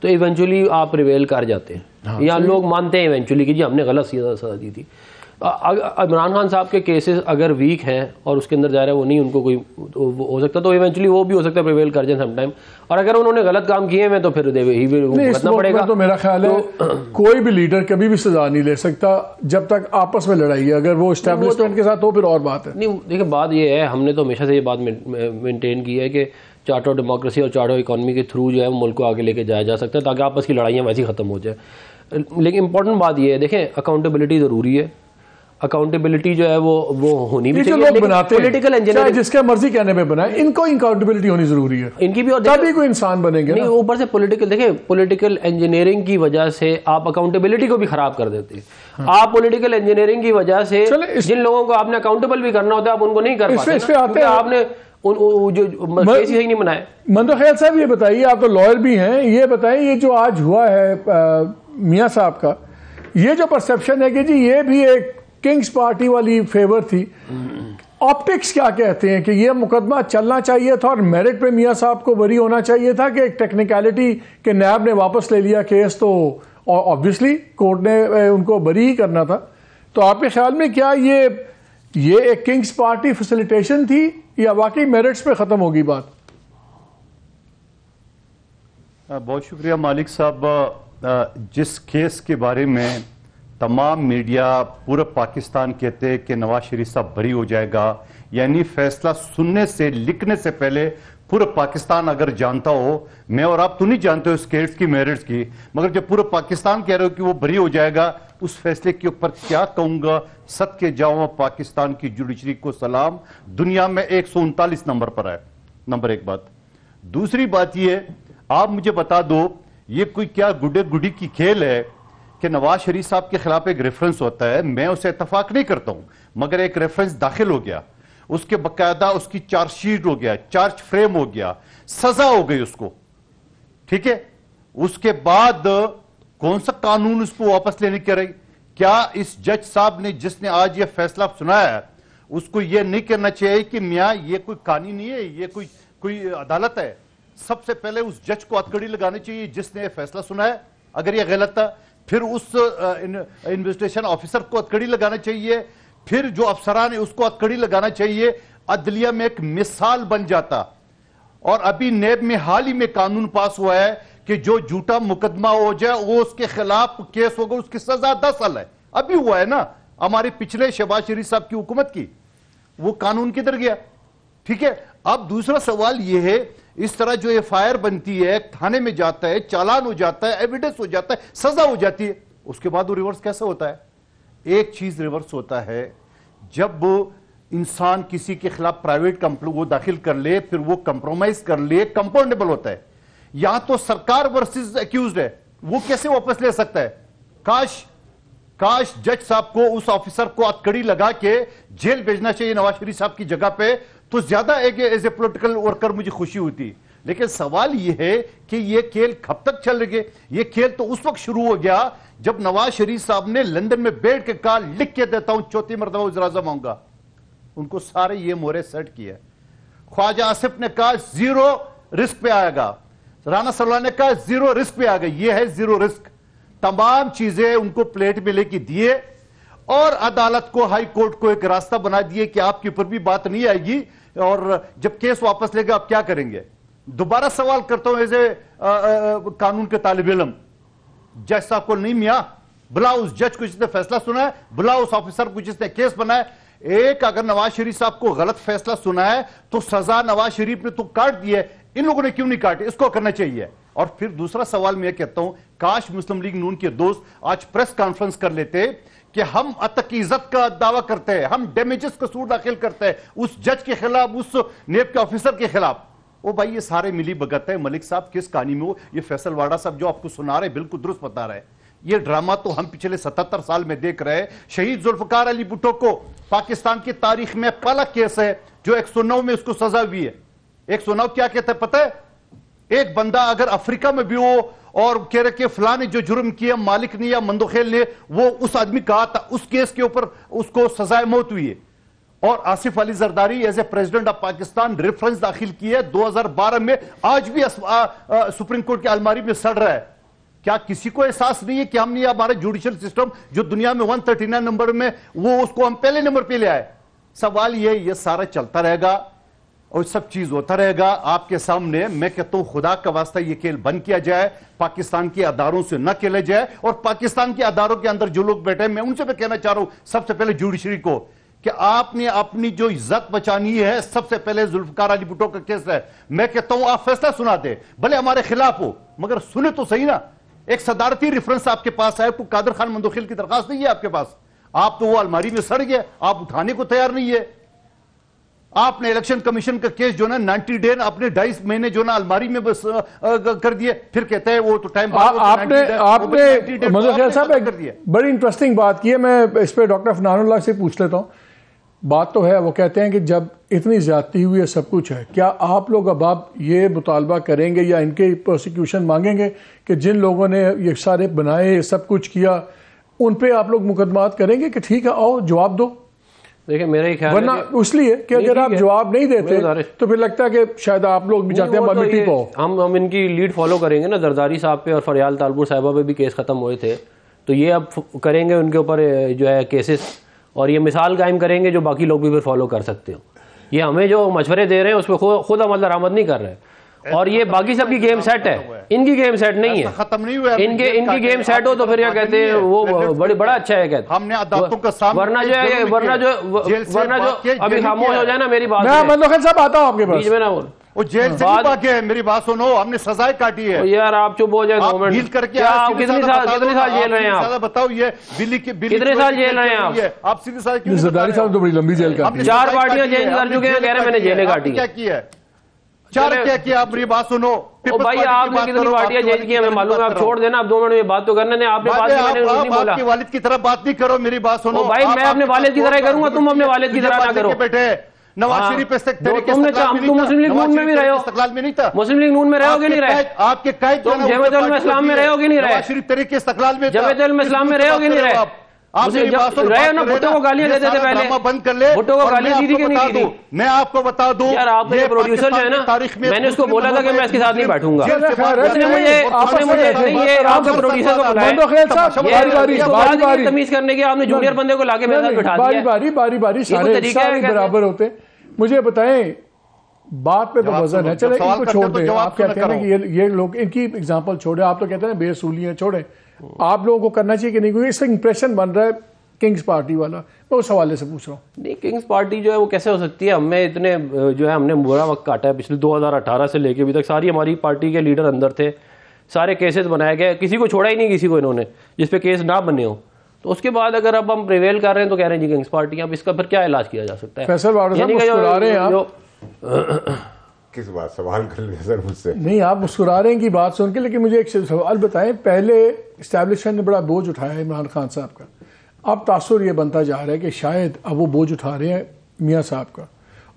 تو ایونچولی آپ پریویل کر جاتے ہیں, یا لوگ مانتے ہیں ایونچولی کہ جی ہم نے غلط سزا دی تھی. عمران خان صاحب کے کیسز اگر ویک ہیں اور اس کے اندر ظاہر ہے وہ نہیں ان کو کوئی ہو سکتا, تو ایونچولی وہ بھی ہو سکتا ہے پریویل کر جائیں سم ٹائم. اور اگر انہوں نے غلط کام کیے ہیں تو پھر بھگتنا پڑے گا. تو میرا خیال ہے کوئی بھی لیڈر کبھی بھی سزا نہیں لے سکتا جب تک آپس میں لڑائی ہے. اگر وہ اسٹیبلشمنٹ کے ساتھ ہو پھر اور بات ہے. نہیں دیکھیں بات یہ ہے, ہم نے تو ہمیشہ سے یہ بات مینٹین کی ہے کہ چارٹ آف ڈیموکریسی اور چارٹ آف اکانومی کے تھرو جو ہے ملک کو آگے لے کے جایا جا سکتا ہے تاکہ آپس کی لڑائیاں ویسی ختم ہو جائے. لیکن امپورٹنٹ بات یہ ہے, دیکھیں اکاؤنٹیبلٹی ضروری ہے. اکاؤنٹیبلٹی جو ہے وہ ہونی بھی چاہیے. پولیٹیکل انجینئرنگ جس کے مرضی کہنے پہ بنائے, ان کو اکاؤنٹیبلٹی ہونی ضروری ہے. ان کی بھی, اور تبھی کوئی انسان بنے گا. نہیں اوپر سے پولیٹیکل, دیکھیں پولیٹیکل انجینئرنگ کی وجہ سے آپ اکاؤنٹیبلٹی کو بھی خراب کر دیتے ہیں. آپ پولیٹیکل انجینئرنگ کی وجہ سے جن لوگوں کو آپ نے اکاؤنٹیبل بھی کرنا ہوتا ہے آپ ان کو نہیں کر پاتے. آپ نے جو کیس ہی نہیں بنائے. منظور خیال صاحب یہ بتائیے, آپ تو لائر بھی ہیں, یہ بتائیں یہ جو آج ہوا ہے میاں صاحب کا, یہ جو پرسپشن ہے کہ جی یہ بھی ایک کنگز پارٹی والی فیور تھی, آپٹکس کیا کہتے ہیں کہ یہ مقدمہ چلنا چاہیے تھا اور میرٹ پہ میاں صاحب کو بری ہونا چاہیے تھا کہ ایک ٹیکنیکلٹی کہ نیب نے واپس لے لیا کیس, تو آبویسلی کورٹ نے ان کو بری ہی کرنا تھا. تو آپ کے خیال میں کیا یہ ایک کنگز پارٹی فیسیلیٹیشن تھی یا واقعی میرٹس پہ ختم ہوگی بات؟ بہت شکریہ مالک صاحب. جس کیس کے بارے میں تمام میڈیا پورا پاکستان کہتے ہیں کہ نواز شریف صاحب بری ہو جائے گا, یعنی فیصلہ سننے سے لکھنے سے پہلے پورا پاکستان اگر جانتا ہو, میں اور آپ تو نہیں جانتے ہو اس کیس کی میرٹس کی, مگر جب پورا پاکستان کہہ رہے ہو کہ وہ بری ہو جائے گا, اس فیصلے کے اوپر کیا کہوں گا. صدقے جاؤں پاکستان کی جوڈیشری کو سلام, دنیا میں 139 نمبر پر ہے. نمبر ایک بات. دوسری بات یہ, آپ مجھے بتا دو یہ کوئی کیا گڈے گڈی کی کھیل ہے کہ نواز شریف صاحب کے خلاف ایک ریفرنس ہوتا ہے, میں اسے اتفاق نہیں کرتا ہوں مگر ایک ریفرنس داخل ہو گیا, اس کے باقاعدہ اس کی چارج شیٹ ہو گیا, چارج فریم ہو گیا, سزا ہو گئی اس کو, ٹھیک ہے. اس کے بعد کون سا قانون اس کو واپس لینے کی رہی؟ کیا اس جج صاحب نے جس نے آج یہ فیصلہ سنایا ہے اس کو یہ نہیں کرنا چاہیے کہ میاں یہ کوئی قانون نہیں ہے, یہ کوئی عدالت ہے؟ سب سے پہلے اس جج کو ہتھکڑی لگانی چاہیے جس نے یہ فیصلہ سنایا اگر یہ غلط تھا, پھر اس انویسٹیگیشن آفیسر کو ہتھکڑی لگانا چاہیے, پھر جو افسران ہیں اس کو ہتھکڑی لگانا چاہیے. عدلیہ میں ایک مثال بن جاتا. اور ابھی نیب میں حال ہی میں قانون پاس ہوا ہے کہ جو جھوٹا مقدمہ ہو جائے وہ اس کے خلاف کیس ہوگا, اس کی سزا 10 سال ہے. ابھی ہوا ہے نا ہمارے پچھلے شہباز شریف صاحب کی حکومت کی, وہ قانون کدھر گیا؟ ٹھیک ہے. اب دوسرا سوال یہ ہے, اس طرح جو ایف آئی آر بنتی ہے, تھانے میں جاتا ہے, چالان ہو جاتا ہے, ایویڈنس ہو جاتا ہے, سزا ہو جاتی ہے, اس کے بعد وہ ریورس کیسے ہوتا ہے؟ ایک چیز ریورس ہوتا ہے جب انسان کسی کے خلاف پرائیویٹ کمپلین وہ داخل کر لے, پھر وہ کمپرومائز کر لے, کمپاؤنڈیبل ہوتا ہے. یہاں تو سرکار ورسز ایکیوزڈ ہے, وہ کیسے واپس لے سکتا ہے؟ کاش جج صاحب کو, اس آفیسر کو ہتھکڑی لگا کے جیل بھیجنا چاہیے نواز شریف صاحب کی جگہ پہ, تو زیادہ ایز اے پولیٹیکل ورکر مجھے خوشی ہوتی. لیکن سوال یہ ہے کہ یہ کھیل کب تک چل رہے؟ یہ کھیل تو اس وقت شروع ہو گیا جب نواز شریف صاحب نے لندن میں بیٹھ کے کہا, لکھ کے دیتا ہوں 4تھی مرتبہ وزیر اعظم آؤں گا. ان کو سارے یہ مورے سیٹ کیا. خواجہ آصف نے کہا 0 رسک پہ آئے گا, رانا سرور نے کہا 0 رسک پہ آ گئی. یہ ہے 0 رسک. تمام چیزیں ان کو پلیٹ میں لے کے دیے, اور عدالت کو, ہائی کورٹ کو ایک راستہ بنا دیے کہ آپ کے اوپر بھی بات نہیں آئے گی, اور جب کیس واپس لے گا آپ کیا کریں گے؟ دوبارہ سوال کرتا ہوں ایز اے قانون کے طالب علم, جج صاحب کو نہیں میاں, بلا اس جج کو جس نے فیصلہ سنا ہے, بلا اس آفیسر کو جس نے کیس بنایا. ایک اگر نواز شریف صاحب کو غلط فیصلہ سنا ہے تو سزا نواز شریف نے تو کاٹ دی ہے, ان لوگوں نے کیوں نہیں کاٹی؟ اس کو کرنا چاہیے. اور پھر دوسرا سوال میں یہ کہتا ہوں, کاش مسلم لیگ نون کے دوست آج پریس کانفرنس کر لیتے کہ ہم عتق عزت کا دعویٰ کرتے ہیں, ہم ڈیمیجز کا سوٹ داخل کرتے ہیں اس جج کے خلاف, اس نیب کے آفیسر کے خلاف. او بھائی یہ سارے ملی بھگت ہے. ملک صاحب کس کہانی میں ہو؟ یہ فیصل واڑا صاحب جو آپ کو سنا رہے بالکل درست بتا رہے. یہ ڈرامہ تو ہم پچھلے 77 سال میں دیکھ رہے ہیں. شہید ذوالفقار علی بھٹو کو پاکستان کی تاریخ میں پہلا کیس ہے جو 109 میں اس کو سزا ہوئی ہے. 109 کیا کہتا ہے پتہ ہے؟ ایک بندہ اگر افریقہ میں بھی ہو اور کہہ رہے کہ فلاں نے جو جرم کیا, مالک نے یا مندوخیل نے, وہ اس آدمی کہا تھا, اس کیس کے اوپر اس کو سزائے موت ہوئی ہے. اور Asif Ali Zardari as a president of Pakistan reference داخل کی ہے 2012 میں, آج بھی سپریم کورٹ کی الماری میں سڑ رہا ہے. کیا کسی کو احساس نہیں ہے کہ ہم نے ہمارا جوڈیشل سسٹم جو دنیا میں 139 نمبر میں, وہ اس کو ہم پہلے نمبر پہ لے آئے؟ سوال یہ سارا چلتا رہے گا اور سب چیز ہوتا رہے گا آپ کے سامنے. میں کہتا ہوں خدا کا واسطہ یہ کھیل بند کیا جائے, پاکستان کے اداروں سے نہ کھیلا جائے. اور پاکستان کے اداروں کے اندر جو لوگ بیٹھے ہیں, میں ان سے بھی کہنا چاہ رہا ہوں, سب سے پہلے جوڈیشری کو, کہ آپ نے اپنی جو عزت بچانی ہے, سب سے پہلے ذوالفقار علی بھٹو کا کیس ہے. میں کہتا ہوں آپ فیصلہ سنا دیں, بھلے ہمارے خلاف ہو, مگر سنے تو صحیح نا. ایک صدارتی ریفرنس آپ کے پاس ہے, کوئی قادر خان مندوخیل کی درخواست نہیں ہے آپ کے پاس. آپ تو وہ الماری میں سڑ گئے, آپ اٹھانے کو تیار نہیں ہے. آپ نے الیکشن کمیشن کا کیس جو نا 90 ڈے اپنے 2.5 مہینے جو نا الماری میں بس کر دیے, پھر کہتے ہیں وہ تو ٹائم. آپ نے مندوخیل صاحب ایک بڑی انٹرسٹنگ بات کی ہے, میں اس پہ ڈاکٹر فنان اللہ سے پوچھ لیتا ہوں. بات تو ہے, وہ کہتے ہیں کہ جب اتنی زیادتی ہوئی ہے, سب کچھ ہے, کیا آپ لوگ اب آپ یہ مطالبہ کریں گے یا ان کے پروسیکیوشن مانگیں گے کہ جن لوگوں نے یہ سارے بنائے, سب کچھ کیا, ان پہ آپ لوگ مقدمات کریں گے کہ ٹھیک ہے آؤ جواب دو؟ دیکھیں میرا خیال ورنہ اس لیے کہ اگر آپ جواب نہیں دیتے تو پھر لگتا ہے کہ شاید آپ لوگ بھی چاہتے ہیں مٹی پاؤ. ہم ان کی لیڈ فالو کریں گے نا. زرداری صاحب پہ اور فریال تالپور صاحبہ پہ بھی کیس ختم ہوئے تھے, تو یہ اب کریں گے ان کے اوپر جو ہے کیسز, اور یہ مثال قائم کریں گے جو باقی لوگ بھی پھر فالو کر سکتے ہو. یہ ہمیں جو مشورے دے رہے ہیں اس پہ خود عمل درآمد نہیں کر رہے, اور یہ باقی سب کی گیم سیٹ ہے, ان کی گیم سیٹ نہیں ہے. ختم نہیں ہوا ان کی گیم سیٹ ہو تو پھر کیا کہتے ہیں وہ بڑا اچھا ہے کہتے ہم نے عدالتوں کا سامنا. ورنہ جو ابھی خاموش ہو جائے نا میری بات, میں مندوخیل صاحب آتا ہوں آپ کے پاس, بیچ میں نہ بول. وہ جیل سے نہیں بھاگے ہیں, میری بات سنو, ہم نے سزائیں کاٹی ہے. یار آپ چپ ہو جائے گورنمنٹ, آپ کتنے سال جیل رہے ہیں؟ آپ بتاؤ, یہ بلی کتنے سال جیل رہے ہیں آپ سیدھے سال کیوں؟ زرداری صاحب تو بڑی لمبی جیل کاٹی, 4 پارٹیاں چینج کر چکے ہیں, کہہ رہے ہیں میں نے جیلیں کاٹی. کیا کیا ہے 4 کیا کیا؟ آپ میری بات سنو بھائی, آپ نے کتنی پارٹیاں چینج کی ہمیں معلوم ہے, آپ چھوڑ دینا, اب 2 منٹ میں بات تو کرنے دیں. آپ نے بات نہیں بولا. آپ کے والد کی طرح بات نہیں کرو, میری بات سنو. بھائی میں اپنے والد کی طرح کروں گا, تم اپنے والد کی طرح نہ کرو. بیٹھے نواز شریف تم مسلم لیگ نون میں بھی رہے ہو, استقلال میں نہیں تھا. مسلم لیگ نون میں رہے ہو کہ نہیں رہے؟ آپ کے قائد تم جمعیت علماء اسلام میں رہے ہو کہ نہیں رہے؟ نواز شریف طریقے استقلال میں, جمعیت علماء اسلام میں رہے ہو کہ نہیں رہے؟ رہے نا, بھٹو کو گالیاں دیتے تھے پہلے, بند کر لے. بھٹو کو گالیاں دی تھی کہ نہیں دی تھی؟ میں آپ کو بتا دوں یار, آپ کے پروڈیوسر جو ہے نا, میں نے اس کو بولا تھا کہ میں اس کے ساتھ نہیں بیٹھوں گا. اس نے مجھے یہ آپ کے پروڈیوسر کو بلایا, تمیز کرنے کے آپ نے جونیئر بندے کو لا کے میرے ساتھ بٹھا دیا. باری سارے برابر ہوتے. مجھے بتائیں, بات پہ تو وزن ہے, چلے ان کو چھوڑ دیں. آپ کہتے ہیں کہ یہ لوگ ان کی اگزامپل چھوڑیں, آپ تو کہتے ہیں بے اصولیاں چھوڑیں. آپ لوگوں کو کرنا چاہیے کہ نہیں, کیونکہ اس سے امپریشن بن رہا ہے کنگز پارٹی والا, میں اس حوالے سے پوچھ رہا ہوں. نہیں, کنگز پارٹی جو ہے وہ کیسے ہو سکتی ہے؟ ہمیں اتنے جو ہے ہم نے برا وقت کاٹا ہے پچھلے 2018 سے لے کے ابھی تک. ساری ہماری پارٹی کے لیڈر اندر تھے, سارے کیسز بنائے گئے, کسی کو چھوڑا ہی نہیں کسی کو انہوں نے جس پہ کیس نہ بنے ہوں. تو اس کے بعد اگر اب ہم پریویل کر رہے ہیں تو کہہ رہے ہیں جی کنگز پارٹی, اب اس کا پھر کیا علاج کیا جا سکتا ہے؟ فیصل واڈر صاحب مسکرا رہے ہیں آپ, کس بات سوال کر لیں سر مجھ سے؟ نہیں آپ مسکرا رہے ہیں کی بات سن کے, لیکن مجھے ایک سوال بتائیں. پہلے اسٹیبلشمنٹ نے بڑا بوجھ اٹھایا ہے عمران خان صاحب کا, اب تاثر یہ بنتا جا رہا ہے کہ شاید اب وہ بوجھ اٹھا رہے ہیں میاں صاحب کا,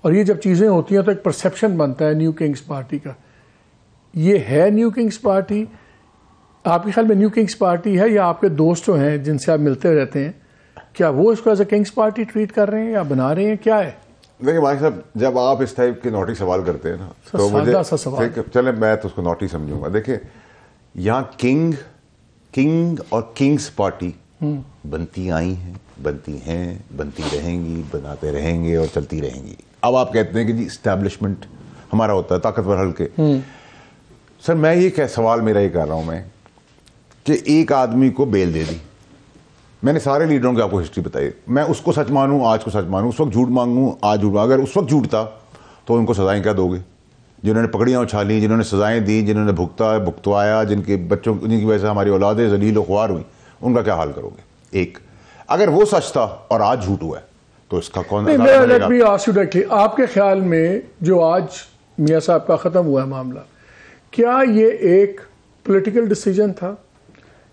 اور یہ جب چیزیں ہوتی ہیں تو ایک پرسیپشن بنتا ہے نیو کنگز پارٹی کا. یہ ہے نیو کنگز پارٹی آپ کے خیال میں؟ نیو کنگز پارٹی ہے یا آپ کے دوست جو ہیں جن سے آپ ملتے رہتے ہیں, کیا وہ اس کو as a king's party treat کر رہے ہیں یا بنا رہے ہیں, کیا ہے؟ دیکھیں مالک صاحب, جب آپ اس ٹائپ کے نوٹی سوال کرتے ہیں نا تو مجھے چلیں میں تو اس کو نوٹی سمجھوں گا. دیکھیں یہاں کنگ اور کنگز پارٹی بنتی آئی ہیں, بنتی ہیں, بنتی رہیں گی, بناتے رہیں گے اور چلتی رہیں گی. اب آپ کہتے ہیں کہ جی اسٹیبلشمنٹ ہمارا ہوتا ہے طاقتور حلقے. سر میں یہ سوال میرا یہ کر رہا ہوں میں کہ ایک آدمی کو بیل دے دی, میں نے سارے لیڈروں کی آپ کو ہسٹری بتائی, میں اس کو سچ مانوں آج کو سچ مانوں, اس وقت جھوٹ مانگوں آج جھوٹ مانگوں. اگر اس وقت جھوٹ تھا تو ان کو سزائیں کیا دو گے؟ جنہوں نے پکڑیاں اچھالیں, جنہوں نے سزائیں دی, جنہوں نے بھگتوایا, جن کے بچوں جن کی وجہ سے ہماری اولادیں ذلیل و خوار ہوئی, ان کا کیا حال کرو گے؟ ایک اگر وہ سچ تھا اور آج جھوٹ ہوا ہے تو اس کا کون؟ آپ کے خیال میں جو آج میاں صاحب کا ختم ہوا ہے معاملہ, کیا یہ ایک پولیٹیکل ڈیسیجن تھا؟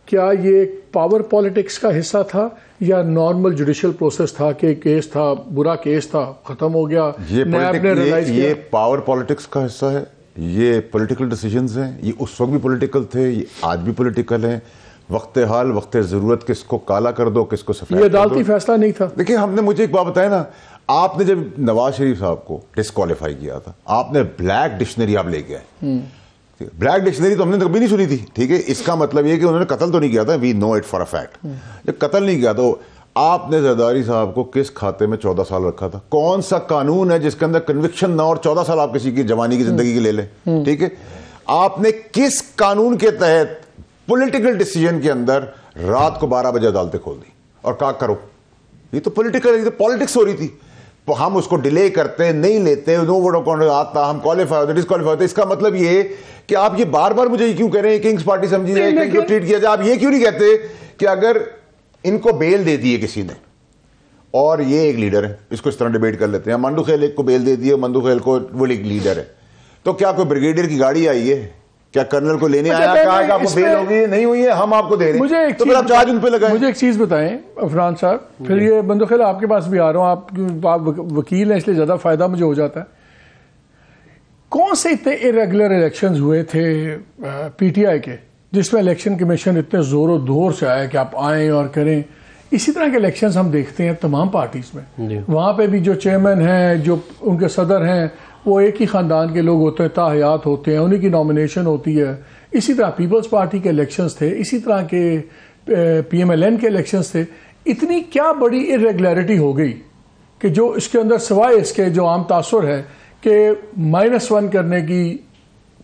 کیا یہ ایک پاور پالیٹکس کا حصہ تھا یا نارمل جوڈیشل پروسیس تھا کہ کیس تھا, برا کیس تھا, ختم ہو گیا؟ یہ پاور پالیٹکس کا حصہ ہے, یہ پولیٹیکل ڈیسیجنز ہیں, یہ اس وقت بھی پولیٹیکل تھے, یہ آج بھی پولیٹیکل ہیں. وقت حال وقت ضرورت کس کو کالا کر دو, کس کو سفید کر دو. یہ عدالتی فیصلہ نہیں تھا. دیکھیں ہم نے, مجھے ایک بات بتایا نا, آپ نے جب نواز شریف صاحب کو ڈسکوالیفائی کیا تھا, آپ نے بلیک ڈکشنری آپ لے کے آئے. بلیک ڈکشنری تو ہم نے کبھی نہیں سنی تھی, ٹھیک ہے. اس کا مطلب یہ کہ انہوں نے قتل تو نہیں کیا تھا, وی نو اٹ فار اے فیکٹ. جب قتل نہیں کیا تو آپ نے زرداری صاحب کو کس کھاتے میں 14 سال رکھا تھا؟ کون سا قانون ہے جس کے اندر کنوکشن نہ اور 14 سال آپ کسی کی جوانی کی زندگی کے لے لیں؟ ٹھیک ہے. آپ نے کس قانون کے تحت پولیٹیکل ڈیسیجن کے اندر رات کو 12 بجے عدالتیں کھول دی اور کہا کرو؟ یہ تو پولیٹکس ہو رہی تھی. ہم اس کو ڈیلے کرتے نہیں لیتے, نو ووٹ آتا, ہم کوالیفائی ہوتے, ڈسکوالیفائی ہوتے. اس کا مطلب یہ کہ آپ یہ بار بار مجھے کیوں کہہ رہے ہیں کنگز پارٹی سمجھی جائے, کنگز کو ٹریٹ کیا جائے؟ آپ یہ کیوں نہیں کہتے کہ اگر ان کو بیل دے دی ہے کسی نے اور یہ ایک لیڈر ہے, اس کو اس طرح ڈیبیٹ کر لیتے ہیں, مندو خیل ایک کو بیل دے دی ہے, مندو خیل کو وہ ایک لیڈر ہے, تو کیا کوئی بریگیڈیئر کی گاڑی آئی ہے, کیا کرنل کو لینے آیا, کہا کہ آپ کو بیل ہوگی نہیں ہوئی ہے, ہم آپ کو دے رہے ہیں, تو پھر آپ چارج ان پہ لگائیں. مجھے ایک چیز بتائیں عفران صاحب, پھر یہ مندو خیل آپ کے پاس بھی آ رہا ہوں, آپ وکیل ہیں اس لیے زیادہ فائدہ مجھے ہو جاتا ہے. کون سے اتنے ارریگولر الیکشنز ہوئے تھے پی ٹی آئی کے جس میں الیکشن کمیشن اتنے زور و دور سے آیا کہ آپ آئیں اور کریں؟ اسی طرح کے الیکشنز ہم دیکھتے ہیں تمام پارٹیز میں. وہاں پہ بھی جو چیئرمین ہیں, جو ان کے صدر ہیں, وہ ایک ہی خاندان کے لوگ ہوتے ہیں, تاحیات ہوتے ہیں, انہیں کی نامینیشن ہوتی ہے. اسی طرح پیپلز پارٹی کے الیکشنز تھے, اسی طرح کے پی ایم ایل این کے الیکشنز تھے. اتنی کیا بڑی ارریگولیرٹی ہو گئی کہ جو اس کے اندر سوائے اس کے جو عام تاثر ہے کہ -1 کرنے کی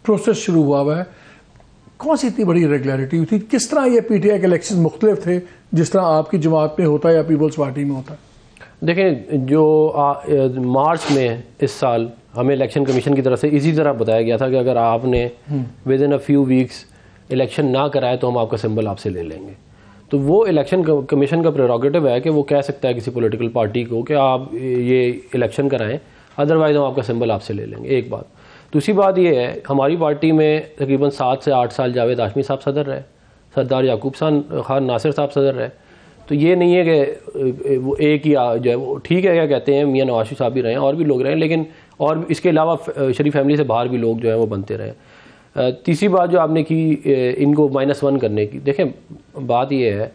پروسیس شروع ہوا ہے, کون سی اتنی بڑی ریگولیرٹی ہوئی تھی؟ کس طرح یہ پی ٹی آئی کے الیکشن مختلف تھے جس طرح آپ کی جماعت میں ہوتا ہے یا پیپلز پارٹی میں ہوتا ہے؟ دیکھیں جو مارچ میں اس سال ہمیں الیکشن کمیشن کی طرف سے اسی طرح بتایا گیا تھا کہ اگر آپ نے with in a few weeks election نہ کرائے تو ہم آپ کا سمبل آپ سے لے لیں گے. تو وہ الیکشن کمیشن کا پریروگیٹو ہے کہ وہ کہہ سکتا ہے کسی پولیٹیکل پارٹی کو کہ آپ یہ الیکشن کرائیں, ادروائز ہم آپ کا سمبل آپ سے لے لیں گے. ایک بات. دوسری بات یہ ہے, ہماری پارٹی میں تقریباً 7 سے 8 سال جاوید ہاشمی صاحب صدر رہے, سردار یعقوب خان ناصر صاحب صدر رہے. تو یہ نہیں ہے کہ وہ ایک ہی جو ہے وہ ٹھیک ہے, کیا کہتے ہیں, میاں نواز شریف صاحب بھی رہے ہیں اور بھی لوگ رہے ہیں, لیکن اور اس کے علاوہ شریف فیملی سے باہر بھی لوگ جو ہیں وہ بنتے رہے. تیسری بات جو آپ نے کی ان کو -1 کرنے کی, دیکھیں بات یہ ہے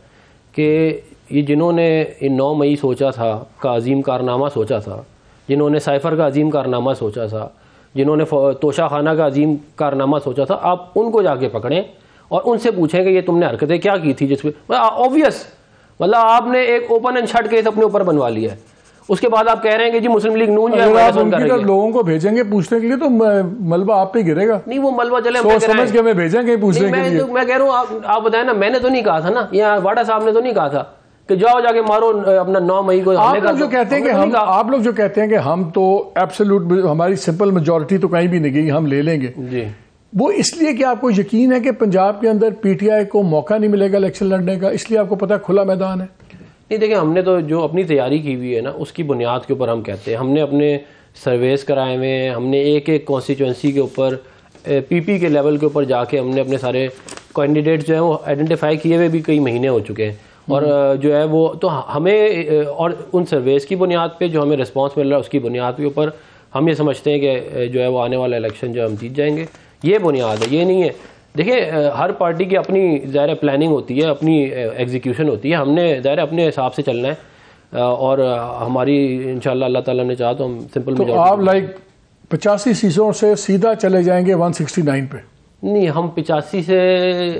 کہ یہ جنہوں نے 9 مئی سوچا تھا کا عظیم کارنامہ سوچا تھا, جنہوں نے سائفر کا عظیم کارنامہ سوچا تھا, جنہوں نے توشہ خانہ کا عظیم کارنامہ سوچا تھا, آپ ان کو جا کے پکڑیں اور ان سے پوچھیں کہ یہ تم نے حرکتیں کیا کی تھی, جس پہ آبویس مطلب آپ نے ایک اوپن اینڈ شٹ کیس اپنے اوپر بنوا لیا ہے. اس کے بعد آپ کہہ رہے ہیں کہ جی مسلم لیگ نون جو ہے اگر آپ ان کی طرف لوگوں کو بھیجیں گے پوچھنے کے لیے تو ملبہ آپ پہ گرے گا. نہیں وہ ملبہ چلے سوچ سمجھ کے ہمیں بھیجیں گے پوچھنے کے لیے. میں کہہ رہا ہوں آپ بتائیں نا, میں نے تو نہیں کہا تھا نا, یا واڈا صاحب نے تو نہیں کہا تھا کہ جاؤ جا کے مارو اپنا 9 مئی کو. آپ لوگ جو کہتے ہیں کہ ہم تو ایبسولوٹ ہماری سمپل میجورٹی تو کہیں بھی نہیں گئی, ہم لے لیں گے جی, وہ اس لیے کہ آپ کو یقین ہے کہ پنجاب کے اندر پی ٹی آئی کو موقع نہیں ملے گا الیکشن لڑنے کا, اس لیے آپ کو پتہ کھلا میدان ہے. نہیں دیکھیں, ہم نے تو جو اپنی تیاری کی ہوئی ہے نا اس کی بنیاد کے اوپر ہم کہتے ہیں, ہم نے اپنے سرویز کرائے ہوئے ہیں, ہم نے ایک کانسٹیچوئنسی کے اوپر پی پی کے لیول کے اوپر جا کے ہم نے اپنے سارے کینڈیڈیٹ جو ہیں وہ آئیڈینٹیفائی کیے ہوئے بھی کئی مہینے ہو چکے ہیں, اور جو ہے وہ تو ہمیں اور ان سرویز کی بنیاد پہ جو ہمیں رسپانس مل رہا ہے اس کی بنیاد کے اوپر ہم یہ سمجھتے ہیں کہ جو ہے وہ آنے والا الیکشن جو ہم جیت جائیں گے. یہ بنیاد ہے, یہ نہیں ہے. دیکھیں ہر پارٹی کی اپنی ظاہر پلاننگ ہوتی ہے, اپنی ایگزیکیوشن ہوتی ہے, ہم نے ظاہر اپنے حساب سے چلنا ہے, اور ہماری انشاءاللہ اللہ تعالیٰ نے چاہا تو ہم سمپل تو آپ 85 سیٹوں سے سیدھا چلے جائیں گے 169 پہ؟ نہیں, ہم 85 سے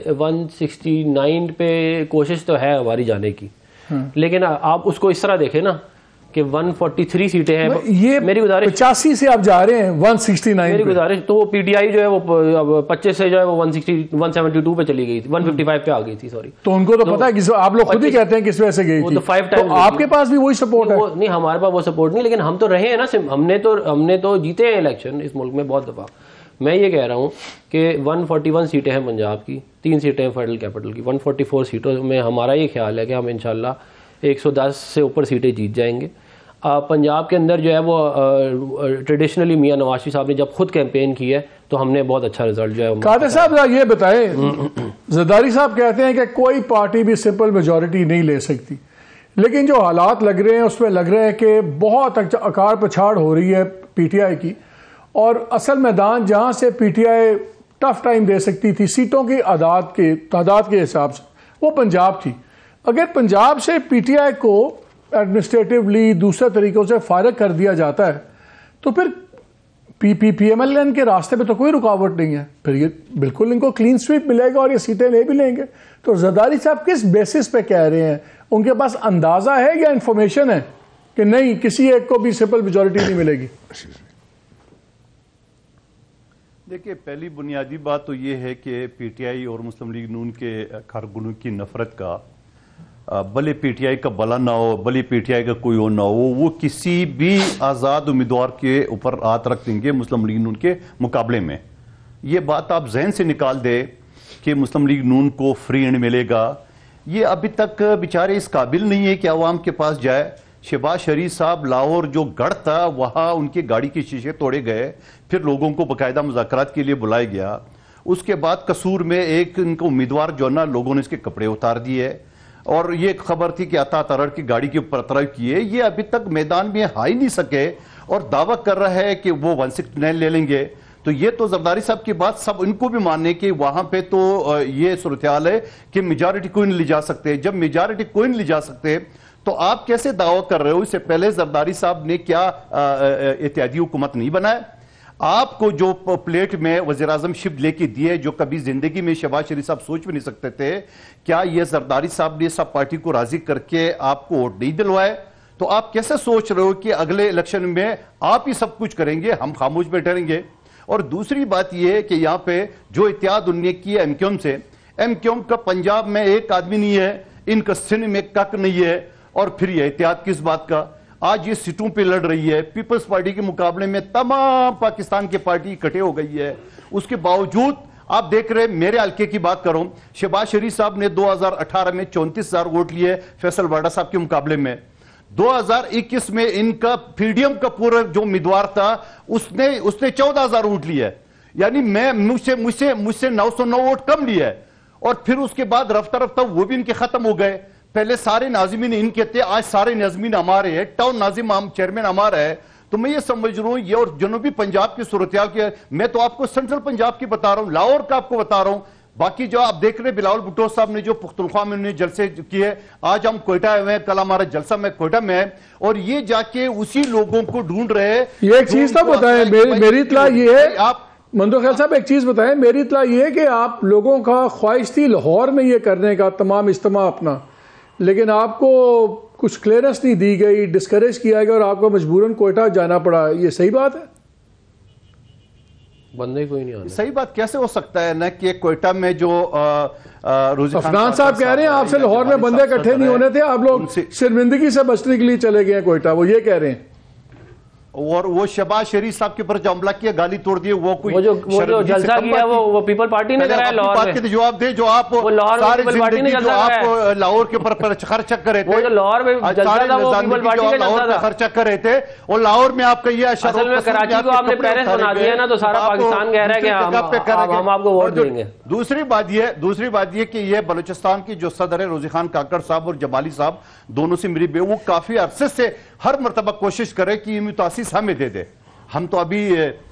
169 پہ کوشش تو ہے ہماری جانے کی, لیکن آپ اس کو اس طرح دیکھیں نا کہ 143 سیٹیں ہیں. یہ میری گزارش 85 سے آپ جا رہے ہیں 169 میری گزارش تو وہ پی ٹی آئی جو ہے وہ 25 سے جو ہے وہ 172 پہ چلی گئی تھی, 155 پہ آ گئی تھی, سوری. تو ان کو تو پتہ ہے, آپ لوگ خود ہی کہتے ہیں کس وجہ سے گئی تھی, تو آپ کے پاس بھی وہی سپورٹ ہے. نہیں, ہمارے پاس وہ سپورٹ نہیں, لیکن ہم تو رہے ہیں نا, ہم نے تو جیتے ہیں الیکشن اس ملک میں بہت دفعہ. میں یہ کہہ رہا ہوں کہ 141 سیٹیں ہیں پنجاب کی, 3 سیٹیں ہیں فیڈرل کیپٹل کی. 144 سیٹوں میں ہمارا یہ خیال ہے کہ ہم انشاءاللہ 110 سے اوپر سیٹیں جیت جائیں گے. پنجاب کے اندر جو ہے وہ ٹریڈیشنلی میاں نواز شریف صاحب نے جب خود کیمپین کی ہے تو ہم نے بہت اچھا رزلٹ جو ہے. قادر صاحب یہ بتائیں, زرداری صاحب کہتے ہیں کہ کوئی پارٹی بھی سمپل میجورٹی نہیں لے سکتی, لیکن جو حالات لگ رہے ہیں اس میں لگ رہا ہے کہ بہت اکار پچھاڑ ہو رہی ہے پی ٹی آئی کی, اور اصل میدان جہاں سے P T I tough time دے سکتی تھی سیٹوں کی تعداد کے حساب سے وہ پنجاب تھی. اگر پنجاب سے پی ٹی آئی کو ایڈمنسٹریٹولی دوسرے طریقوں سے فارغ کر دیا جاتا ہے تو پھر پی ایم ایل این کے راستے پہ تو کوئی رکاوٹ نہیں ہے, پھر یہ بالکل ان کو کلین سویپ ملے گا اور یہ سیٹیں لے بھی لیں گے. تو زرداری صاحب کس بیسس پہ کہہ رہے ہیں, ان کے پاس اندازہ ہے یا انفارمیشن ہے کہ نہیں کسی ایک کو بھی سمپل میجورٹی نہیں ملے گی؟ دیکھیے, پہلی بنیادی بات تو یہ ہے کہ پی ٹی آئی اور مسلم لیگ نون کے کارکنوں کی نفرت کا, بھلے پی ٹی آئی کا بلا نہ ہو, بھلے پی ٹی آئی کا کوئی اور نہ ہو, وہ کسی بھی آزاد امیدوار کے اوپر ہاتھ رکھ دیں گے مسلم لیگ نون کے مقابلے میں. یہ بات آپ ذہن سے نکال دیں کہ مسلم لیگ نون کو فری ہینڈ ملے گا. یہ ابھی تک بیچارے اس قابل نہیں ہے کہ عوام کے پاس جائے. شہباز شریف صاحب لاہور جو گڑھ تھا وہاں ان کی گاڑی کے شیشے توڑے گئے, پھر لوگوں کو باقاعدہ مذاکرات کے لیے بلایا گیا. اس کے بعد قصور میں ایک ان کو امیدوار جو نا لوگوں نے اس کے کپڑے اتار دیے, اور یہ خبر تھی کہ عطا ترڑ کی گاڑی کے اوپر اطراف کیے. یہ ابھی تک میدان میں آ ہی نہیں سکے اور دعویٰ کر رہا ہے کہ وہ 169 لے لیں گے. تو یہ تو زرداری صاحب کی بات سب ان کو بھی ماننے کہ وہاں پہ تو یہ صورتحال ہے کہ میجارٹی کوئی نہیں لے جا سکتے. جب میجارٹی کوئی نہیں لے جا سکتے تو آپ کیسے دعویٰ کر رہے ہو؟ اس سے پہلے زرداری صاحب نے کیا اتحادی حکومت نہیں بنایا؟ آپ کو جو پلیٹ میں وزیراعظم شپ لے کے دیے جو کبھی زندگی میں شہباز شریف صاحب سوچ بھی نہیں سکتے تھے, کیا یہ زرداری صاحب نے سب پارٹی کو راضی کر کے آپ کو ووٹ نہیں دلوائے؟ تو آپ کیسے سوچ رہے ہو کہ اگلے الیکشن میں آپ ہی سب کچھ کریں گے, ہم خاموش بیٹھے رہیں گے؟ اور دوسری بات یہ ہے کہ یہاں پہ جو اتحاد انہوں نے کی ایم کیو ایم سے, ایم کیو ایم کا پنجاب میں ایک آدمی نہیں ہے, ان کا سندھ میں کک نہیں ہے, اور پھر یہ اتحاد کس بات کا؟ آج یہ سیٹوں پہ لڑ رہی ہے. پیپلز پارٹی کے مقابلے میں تمام پاکستان کی پارٹی اکٹھے ہو گئی ہے. اس کے باوجود آپ دیکھ رہے, میرے حلقے کی بات کروں, شہباز شریف صاحب نے 2018 میں 34,000 ووٹ لیے فیصل واڈا صاحب کے مقابلے میں. 2021 میں ان کا پی ڈی ایم کا پورا جو امیدوار تھا اس نے 14,000 ووٹ لیے, یعنی مجھ سے 909 ووٹ کم لیے. اور پھر اس کے بعد رفتہ رفتہ وہ بھی ان کے ختم ہو گئے. پہلے سارے ناظمین ان کے تھے, آج سارے ناظمین ہمارے ہیں, ٹاؤن ناظم چیئرمین ہمارا ہے. تو میں یہ سمجھ رہا ہوں یہ اور جنوبی پنجاب کی صورتحال کی, میں تو آپ کو سینٹرل پنجاب کی بتا رہا ہوں, لاہور کا آپ کو بتا رہا ہوں. باقی جو آپ دیکھ رہے بلاول بھٹو صاحب نے جو پختونخوا میں انہوں نے جلسے کیے, آج ہم کوئٹہ ہوئے ہیں, کل ہمارا جلسہ میں کوئٹہ میں ہے, اور یہ جا کے اسی لوگوں کو ڈھونڈ رہے. یہ ایک چیز تو بتائیں, میری اطلاع یہ ہے, آپ مندو خیال صاحب ایک چیز بتائیں, میری اطلاع یہ ہے کہ آپ لوگوں کا خواہش تھی لاہور میں یہ کرنے کا تمام اجتماع اپنا, لیکن آپ کو کچھ کلیئرنس نہیں دی گئی, ڈسکریج کیا گیا اور آپ کو مجبوراً کوئٹہ جانا پڑا, یہ صحیح بات ہے؟ بندے کوئی نہیں آنا. صحیح بات کیسے ہو سکتا ہے نا کہ کوئٹہ میں جو افغان صاحب کہہ رہے ہیں آپ سے لاہور میں بندے اکٹھے نہیں ہونے تھے, آپ لوگ شرمندگی سے بچنے کے لیے چلے گئے ہیں کوئٹہ, وہ یہ کہہ رہے ہیں. اور وہ شہباز شریف صاحب کے اوپر جو حملہ کیا, گالی توڑ دی, وہ کوئی جو جلسہ کیا وہ پیپل پارٹی نے کرایا لاہور میں. جواب دے جو آپ ساری زندگی جو آپ لاہور کے اوپر خرچہ کر رہے تھے, وہ جو لاہور میں جلسہ تھا وہ پیپل پارٹی کا لاہور میں خرچہ کر رہے تھے, اور لاہور میں آپ کا یہ اصل میں کراچی کو آپ نے پیرس بنا دیا نا, تو سارا پاکستان کہہ رہا ہے کہ ہم آپ کو ووٹ دیں گے. دوسری بات یہ کہ یہ بلوچستان کی جو صدر ہے روزی خان کاکڑ صاحب اور جمالی صاحب دونوں سے میری وہ کافی عرصے سے ہر مرتبہ کوشش کرے کہ یہ متاسس ہمیں دے دے. ہم تو ابھی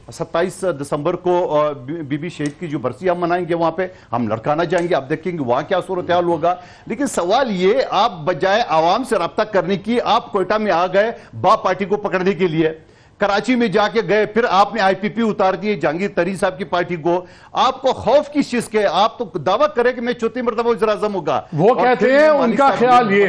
27 دسمبر کو بی بی شہید کی جو برسی ہم منائیں گے, وہاں پہ ہم لڑکانا جائیں گے, آپ دیکھیں گے وہاں کیا صورتحال ہوگا. لیکن سوال یہ, آپ بجائے عوام سے رابطہ کرنے کی آپ کوئٹہ میں آ گئے با پارٹی کو پکڑنے کے لیے, کراچی میں جا کے گئے, پھر آپ نے آئی پی پی اتار دیے جہانگیر تری صاحب کی پارٹی کو. آپ کو خوف کس چیز کے, آپ تو دعویٰ کریں کہ میں چوتھی مرتبہ وزیر اعظم ہوگا. وہ کہتے ہیں ان کا خیال یہ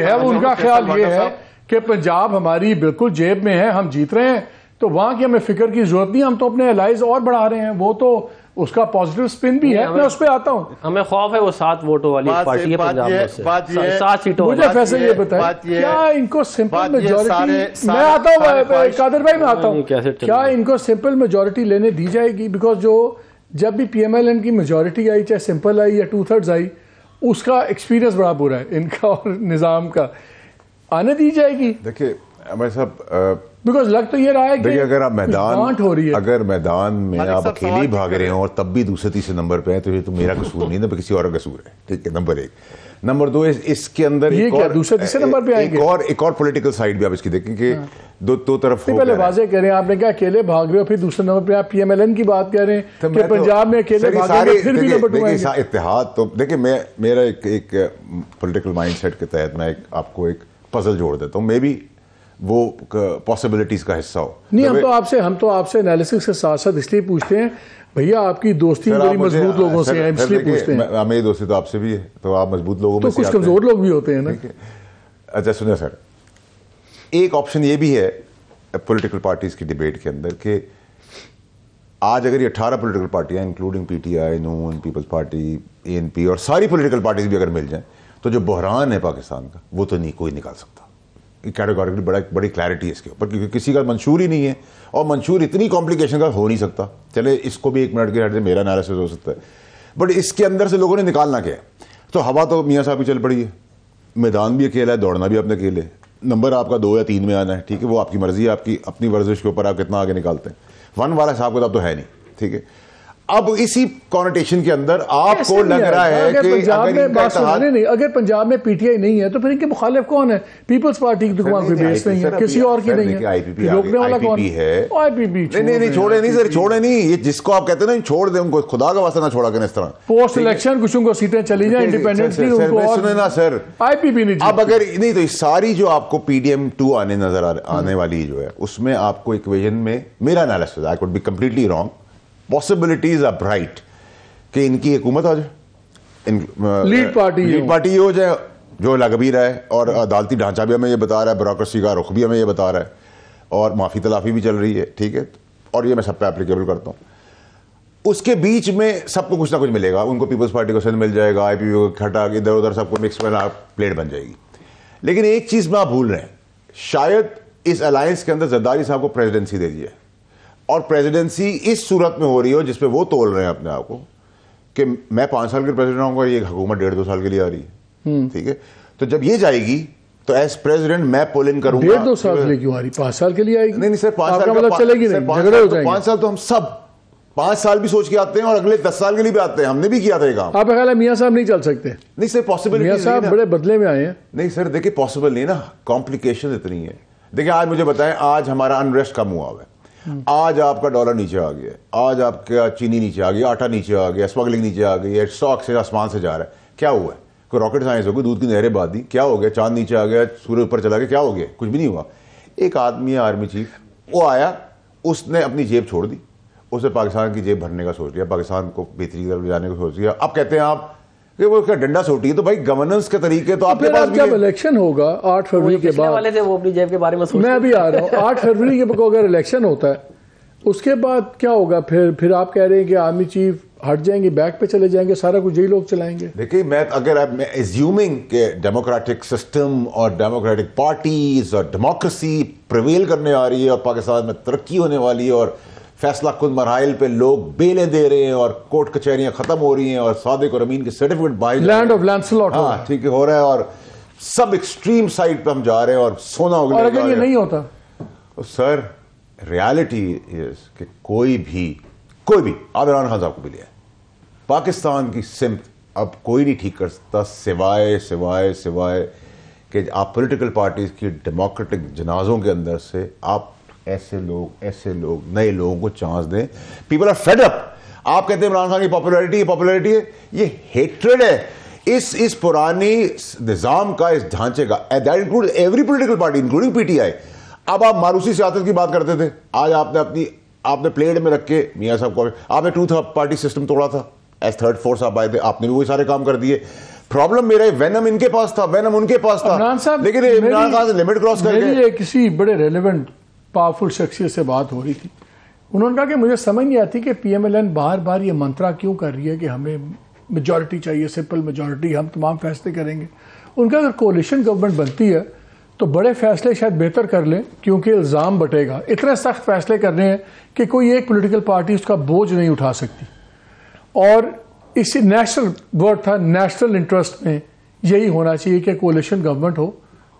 ہے کہ پنجاب ہماری بالکل جیب میں ہے, ہم جیت رہے ہیں, تو وہاں کی ہمیں فکر کی ضرورت نہیں, ہم تو اپنے الائز اور بڑھا رہے ہیں. وہ تو اس کا پازیٹیو سپن بھی ہے, میں اس پہ آتا ہوں. ہمیں خوف ہے وہ 7 ووٹوں والی پارٹی ہے پنجاب میں سے, 7 سیٹوں. مجھے فیصلہ یہ بتائیں, کیا ان کو سمپل میجورٹی, میں آتا ہوں قادر بھائی, میں آتا ہوں, کیا ان کو سمپل میجورٹی لینے دی جائے گی؟ بیکاز جب بھی پی ایم ایل این کی میجورٹی آئی, چاہے سمپل آئی یا 2/3 آئی, اس کا ایکسپیرینس بڑا برا ہے ان کا اور نظام کا, آنے دی جائے گی؟ دیکھیے ہمارے صاحب, بیکاز لگ تو یہ رہا ہے کہ اگر آپ میدان میں آپ اکیلے بھاگ رہے ہوں اور تب بھی دوسرے تیسرے نمبر پہ ہیں, تو یہ تو میرا قصور نہیں ہے, کسی اور کا قصور ہے. ٹھیک ہے, نمبر 1. نمبر 2, اس کے اندر ایک اور پولیٹیکل سائیڈ بھی آپ اس کی دیکھیں کہ دو طرف ہو. پہلے واضح کہہ رہے ہیں آپ نے کہا اکیلے بھاگ رہے ہو, پھر دوسرے نمبر پہ آپ پی ایم ایل این کی بات کہہ رہے ہیں کہ پنجاب میں اکیلے بھاگیں گے, پھر بھی نمبر 2 آئیں گے. اتحاد تو دیکھیں, میرا ایک پولیٹیکل مائنڈ سیٹ کے تحت میں آپ کو ایک پزل جوڑ دیتا ہوں, میں بھی وہ پاسبلٹیز کا حصہ ہو. نہیں, ہم تو آپ سے انالیسس کے ساتھ ساتھ اس لیے پوچھتے ہیں بھیا, آپ کی دوستی بڑی مضبوط لوگوں سے ہے, اس لیے پوچھتے ہیں. میری دوستی تو آپ سے بھی ہے, تو آپ مضبوط لوگوں میں تو کچھ کمزور لوگ بھی ہوتے ہیں نا. اچھا سنیں سر, ایک آپشن یہ بھی ہے پولیٹیکل پارٹیز کی ڈیبیٹ کے اندر کہ آج اگر یہ 18 پولیٹیکل پارٹیاں انکلوڈنگ پی ٹی آئی, نون, peoples party, A N P اور ساری پولیٹیکل پارٹیز بھی اگر مل جائیں, تو جو بحران ہے پاکستان کا وہ تو نہیں کوئی نکال سکتا. کیٹیگوریکلی بڑی کلیئرٹی ہے اس کے اوپر, کیونکہ کسی کا منشور ہی نہیں ہے, اور منشور اتنی کمپلیکیشن کا ہو نہیں سکتا. چلے اس کو بھی 1 منٹ کے ہٹ سے میرا انالیسس ہو سکتا ہے, بٹ اس کے اندر سے لوگوں نے نکالنا کیا ہے. تو ہوا تو میاں صاحب کی چل پڑی ہے, میدان بھی اکیلا ہے, دوڑنا بھی اپنے اکیلے, نمبر آپ کا 2 یا 3 میں آنا ہے, ٹھیک ہے, وہ آپ کی مرضی ہے, آپ کی اپنی ورزش کے اوپر آپ کتنا آگے نکالتے ہیں. 1 والا حساب کتاب تو ہے نہیں, ٹھیک ہے. اب اسی کانوٹیشن کے اندر آپ کو لگ رہا ہے کہ اگر پنجاب میں پی ٹی آئی نہیں ہے تو پھر ان کے مخالف کون ہے؟ پیپلز پارٹی کی دکان کوئی بیس نہیں ہے, کسی اور کی نہیں ہے, آئی پی پی روکنے والا کون ہے؟ آئی پی پی نہیں چھوڑے نہیں سر, چھوڑے نہیں, یہ جس کو آپ کہتے ہیں نا چھوڑ دیں, ان کو خدا کا واسطہ نہ چھوڑا کریں اس طرح. پوسٹ الیکشن کچھ کو سیٹیں چلی جائیں انڈیپینڈنٹلی, ان کو سنیں نا سر, آئی پی پی نہیں. اب اگر نہیں تو ساری جو آپ کو پی ڈی ایم 2 آنے والی جو ہے, اس میں آپ کو ایکویژن میں میرا analysis, I could be completely wrong, possibilities are bright کہ ان کی حکومت آ جائے, لیڈ پارٹی ہو جائے جو لگ بھی رہا ہے, اور عدالتی ڈھانچہ بھی ہمیں یہ بتا رہا ہے, بیوروکریسی کا رخ بھی ہمیں یہ بتا رہا ہے, اور معافی تلافی بھی چل رہی ہے, ٹھیک ہے, اور یہ میں سب پہ اپلیکیبل کرتا ہوں. اس کے بیچ میں سب کو کچھ نہ کچھ ملے گا, ان کو پیپلز پارٹی کو سندھ مل جائے گا, آئی پی پی کو کھٹا ادھر ادھر سب کو مکس میں پلیٹ بن جائے گی. لیکن ایک چیز میں آپ بھول رہے ہیں, شاید اس الائنس کے اندر زرداری صاحب کو پریزیڈنسی دے دی ہے, اور پریزیڈنسی اس صورت میں ہو رہی ہو جس پہ وہ تول رہے ہیں اپنے آپ کو کہ میں 5 سال کے پریزیڈنٹ ہوں گا, یہ حکومت 1.5-2 سال کے لیے آ رہی ہے, ٹھیک ہے. تو جب یہ جائے گی تو ایز پریزیڈنٹ میں پولنگ کروں گا. 1.5-2 سال کے لیے کیوں آ رہی, 5 سال کے لیے آئے گی؟ نہیں سر, 5 سال مطلب چلے گی نہیں, جھگڑے ہو جائیں گے. 5 سال تو ہم سب 5 سال بھی سوچ کے آتے ہیں, اور اگلے 10 سال کے لیے بھی آتے ہیں, ہم نے بھی کیا تھا یہ کام. آپ کا خیال ہے میاں صاحب نہیں چل سکتے؟ نہیں سر, پاسبل میاں صاحب بڑے بدلے میں آئے ہیں. نہیں سر دیکھیے, پاسبل نہیں نا, کمپلیکیشن اتنی ہے. دیکھیں آج مجھے بتائیں, آج ہمارا انریسٹ کم ہوا ہے, آج آپ کا ڈالر نیچے آ گیا ہے, آج آپ کا چینی نیچے آ گیا, آٹا نیچے آ گیا, اسمگلنگ نیچے آ گئی ہے, اسٹاک سے آسمان سے جا رہا ہے. کیا ہوا ہے؟ کوئی راکٹ سائنس ہو گئی, دودھ کی نہریں بہا دی, کیا ہو گیا؟ چاند نیچے آ گیا, سورج اوپر چلا گیا, کیا ہو گیا؟ کچھ بھی نہیں ہوا. ایک آدمی ہے آرمی چیف, وہ آیا, اس نے اپنی جیب چھوڑ دی, اس نے پاکستان کی جیب بھرنے کا سوچ لیا, پاکستان کو بہتری کی طرف لے جانے کا سوچ لیا. اب کہتے ہیں آپ کہ وہ کیا ڈنڈا سوٹی ہے. تو بھائی گورننس کے طریقے تو آپ کے پاس بھی جب الیکشن ہوگا 8 فروری کے بعد, والے تھے وہ اپنی جیب کے بارے میں میں ابھی آ رہا ہوں, 8 فروری کے بعد اگر الیکشن ہوتا ہے اس کے بعد کیا ہوگا؟ پھر آپ کہہ رہے ہیں کہ آرمی چیف ہٹ جائیں گے, بیک پہ چلے جائیں گے, سارا کچھ یہی لوگ چلائیں گے. دیکھیے میں ایزیومنگ کہ ڈیموکریٹک سسٹم اور ڈیموکریٹک پارٹیز اور ڈیموکریسی پریویل کرنے آ رہی ہے اور پاکستان میں ترقی ہونے والی ہے اور فیصلہ کن مراحل پہ لوگ بیلیں دے رہے ہیں اور کورٹ کچہریاں ختم ہو رہی ہیں اور صادق اور امین کے سرٹیفکیٹ بائی لینڈ آف لینسلاٹ, ہاں ٹھیک ہو رہا ہے اور سب ایکسٹریم سائڈ پہ ہم جا رہے ہیں اور سونا ہو گیا. اور اگر یہ نہیں ہوتا سر ریالٹی از کہ کوئی بھی آپ عمران خان صاحب کو بھی لیا پاکستان کی سمت اب کوئی نہیں ٹھیک کر سکتا سوائے کہ آپ پولیٹیکل پارٹیز کی ڈیموکریٹک جنازوں کے اندر سے آپ ایسے لوگ نئے لوگوں کو چانس دیں. People are fed up. آپ کہتے ہیں عمران خان کی پاپولیرٹی ہے, یہ ہیٹریڈ ہے اس پرانی نظام کا, اس ڈھانچے کا. That include every political party including P T آئی. اب آپ ماروسی سیاست کی بات کرتے تھے, آج آپ نے پلیٹ میں رکھ کے میاں صاحب کو آپ نے 2 پارٹی سسٹم توڑا تھا. ایز تھرڈ فورس آپ آئے تھے, آپ نے بھی وہی سارے کام کر دیے. پرابلم میرا وینم ان کے پاس تھا, وینم ان کے پاس تھا, لیکن عمران خان سے لمٹ کراس کر گئے. کسی بڑے ریلیونٹ پاورفل شخصیت سے بات ہو رہی تھی, انہوں نے کہا کہ مجھے سمجھ نہیں آتی کہ پی ایم ایل این بار بار یہ منترا کیوں کر رہی ہے کہ ہمیں میجورٹی چاہیے, سمپل میجورٹی, ہم تمام فیصلے کریں گے. ان کا اگر کولیشن گورنمنٹ بنتی ہے تو بڑے فیصلے شاید بہتر کر لیں, کیونکہ الزام بٹے گا. اتنے سخت فیصلے کرنے ہیں کہ کوئی ایک پولیٹیکل پارٹی اس کا بوجھ نہیں اٹھا سکتی. اور اسی نیشنل ورڈ تھا, نیشنل انٹرسٹ میں یہی ہونا چاہیے کہ کولیشن گورنمنٹ ہو,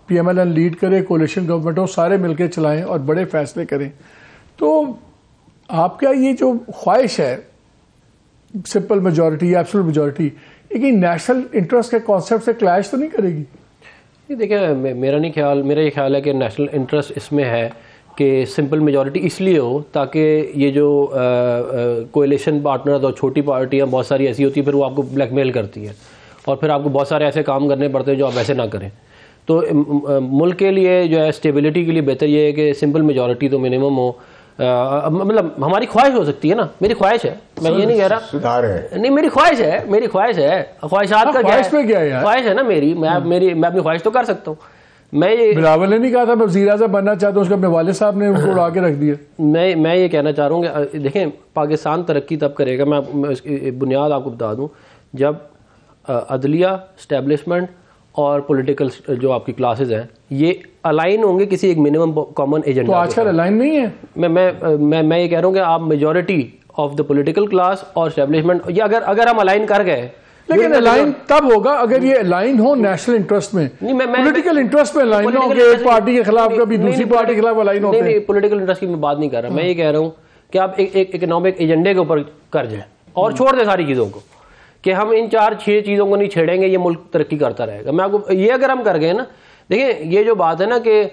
P M L N lead کرے, کولیشن گورنمنٹ ہو, سارے مل کے چلائیں اور بڑے فیصلے کریں. تو آپ کا یہ جو خواہش ہے سمپل میجورٹی, ایبسولوٹ میجورٹی, لیکن نیشنل انٹرسٹ کے کانسیپٹ سے کلیش تو نہیں کرے گی؟ دیکھیں میرا یہ خیال ہے کہ نیشنل انٹرسٹ اس میں ہے کہ سمپل میجورٹی اس لیے ہو تاکہ یہ جو کولیشن پارٹنرز اور چھوٹی پارٹیاں بہت ساری ایسی ہوتی ہیں, پھر وہ آپ کو بلیک میل کرتی ہے اور پھر آپ کو بہت سارے ایسے کام کرنے پڑتے ہیں جو آپ ایسے نہ کریں. تو ملک کے لیے جو ہے اسٹیبلٹی کے لیے بہتر یہ ہے کہ سمپل میجورٹی تو منیمم ہو. مطلب ہماری خواہش ہو سکتی ہے نا, میری خواہش ہے, میں یہ نہیں کہہ رہا, نہیں میری خواہش ہے, خواہشات کا خواہش ہے نا میری, میں اپنی خواہش تو کر سکتا ہوں. میں بلاول نے نہیں کہا تھا میں وزیر اعظم بننا چاہتا ہوں, اس کے اپنے والد صاحب نے ان کو اڑا کے رکھ دیا. میں یہ کہنا چاہ رہا ہوں کہ دیکھیں پاکستان ترقی تب کرے گا, میں اس کی بنیاد آپ کو بتا دوں, جب عدلیہ, اسٹیبلشمنٹ اور پولیٹیکل جو آپ کی کلاسز ہیں یہ الائن ہوں گے کسی ایک منیمم کامن ایجنڈا. تو آج کل الائن نہیں ہے. میں یہ کہہ رہا ہوں کہ آپ majority of the political class اور اسٹیبلشمنٹ, یہ اگر ہم الائن کر گئے, لیکن الائن تب ہوگا اگر یہ الائن ہو نیشنل انٹرسٹ میں, پولیٹیکل انٹرسٹ میں الائن ہو کہ ایک پارٹی کے خلاف کبھی دوسری پارٹی کے خلاف الائن ہوتے ہیں. نہیں, پولیٹیکل انٹرسٹ کی میں بات نہیں کر رہا, میں یہ کہہ رہا ہوں کہ آپ ایک اکنامک ایجنڈے کے اوپر کر جائیں اور چھوڑ دیں ساری چیزوں کو, کہ ہم ان 4-6 چیزوں کو نہیں چھیڑیں گے, یہ ملک ترقی کرتا رہے گا. میں آپ کو یہ اگر ہم کر گئے نا, دیکھیں یہ جو بات ہے نا کہ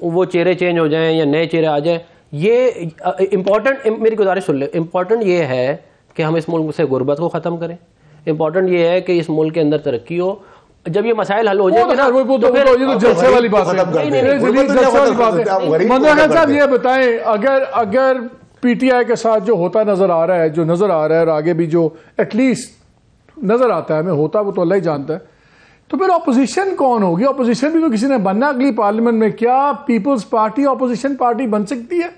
وہ چہرے چینج ہو جائیں یا نئے چہرے آ جائیں, یہ امپورٹنٹ, میری گزارش سن لیں, امپورٹنٹ یہ ہے کہ ہم اس ملک سے غربت کو ختم کریں, امپورٹنٹ یہ ہے کہ اس ملک کے اندر ترقی ہو. جب یہ مسائل حل ہو جائیں گے نا تو پھر یہ تو جلسے والی بات ہے. منظر صاحب یہ بتائیں, اگر پی ٹی آئی کے ساتھ جو ہوتا نظر آ رہا ہے اور آگے بھی جو ایٹ لیسٹ نظر آتا ہے ہمیں ہوتا, وہ تو اللہ ہی جانتا ہے, تو پھر اپوزیشن کون ہوگی؟ اپوزیشن بھی تو کسی نے بننا اگلی پارلیمنٹ میں. کیا پیپلز پارٹی اپوزیشن پارٹی بن سکتی ہے؟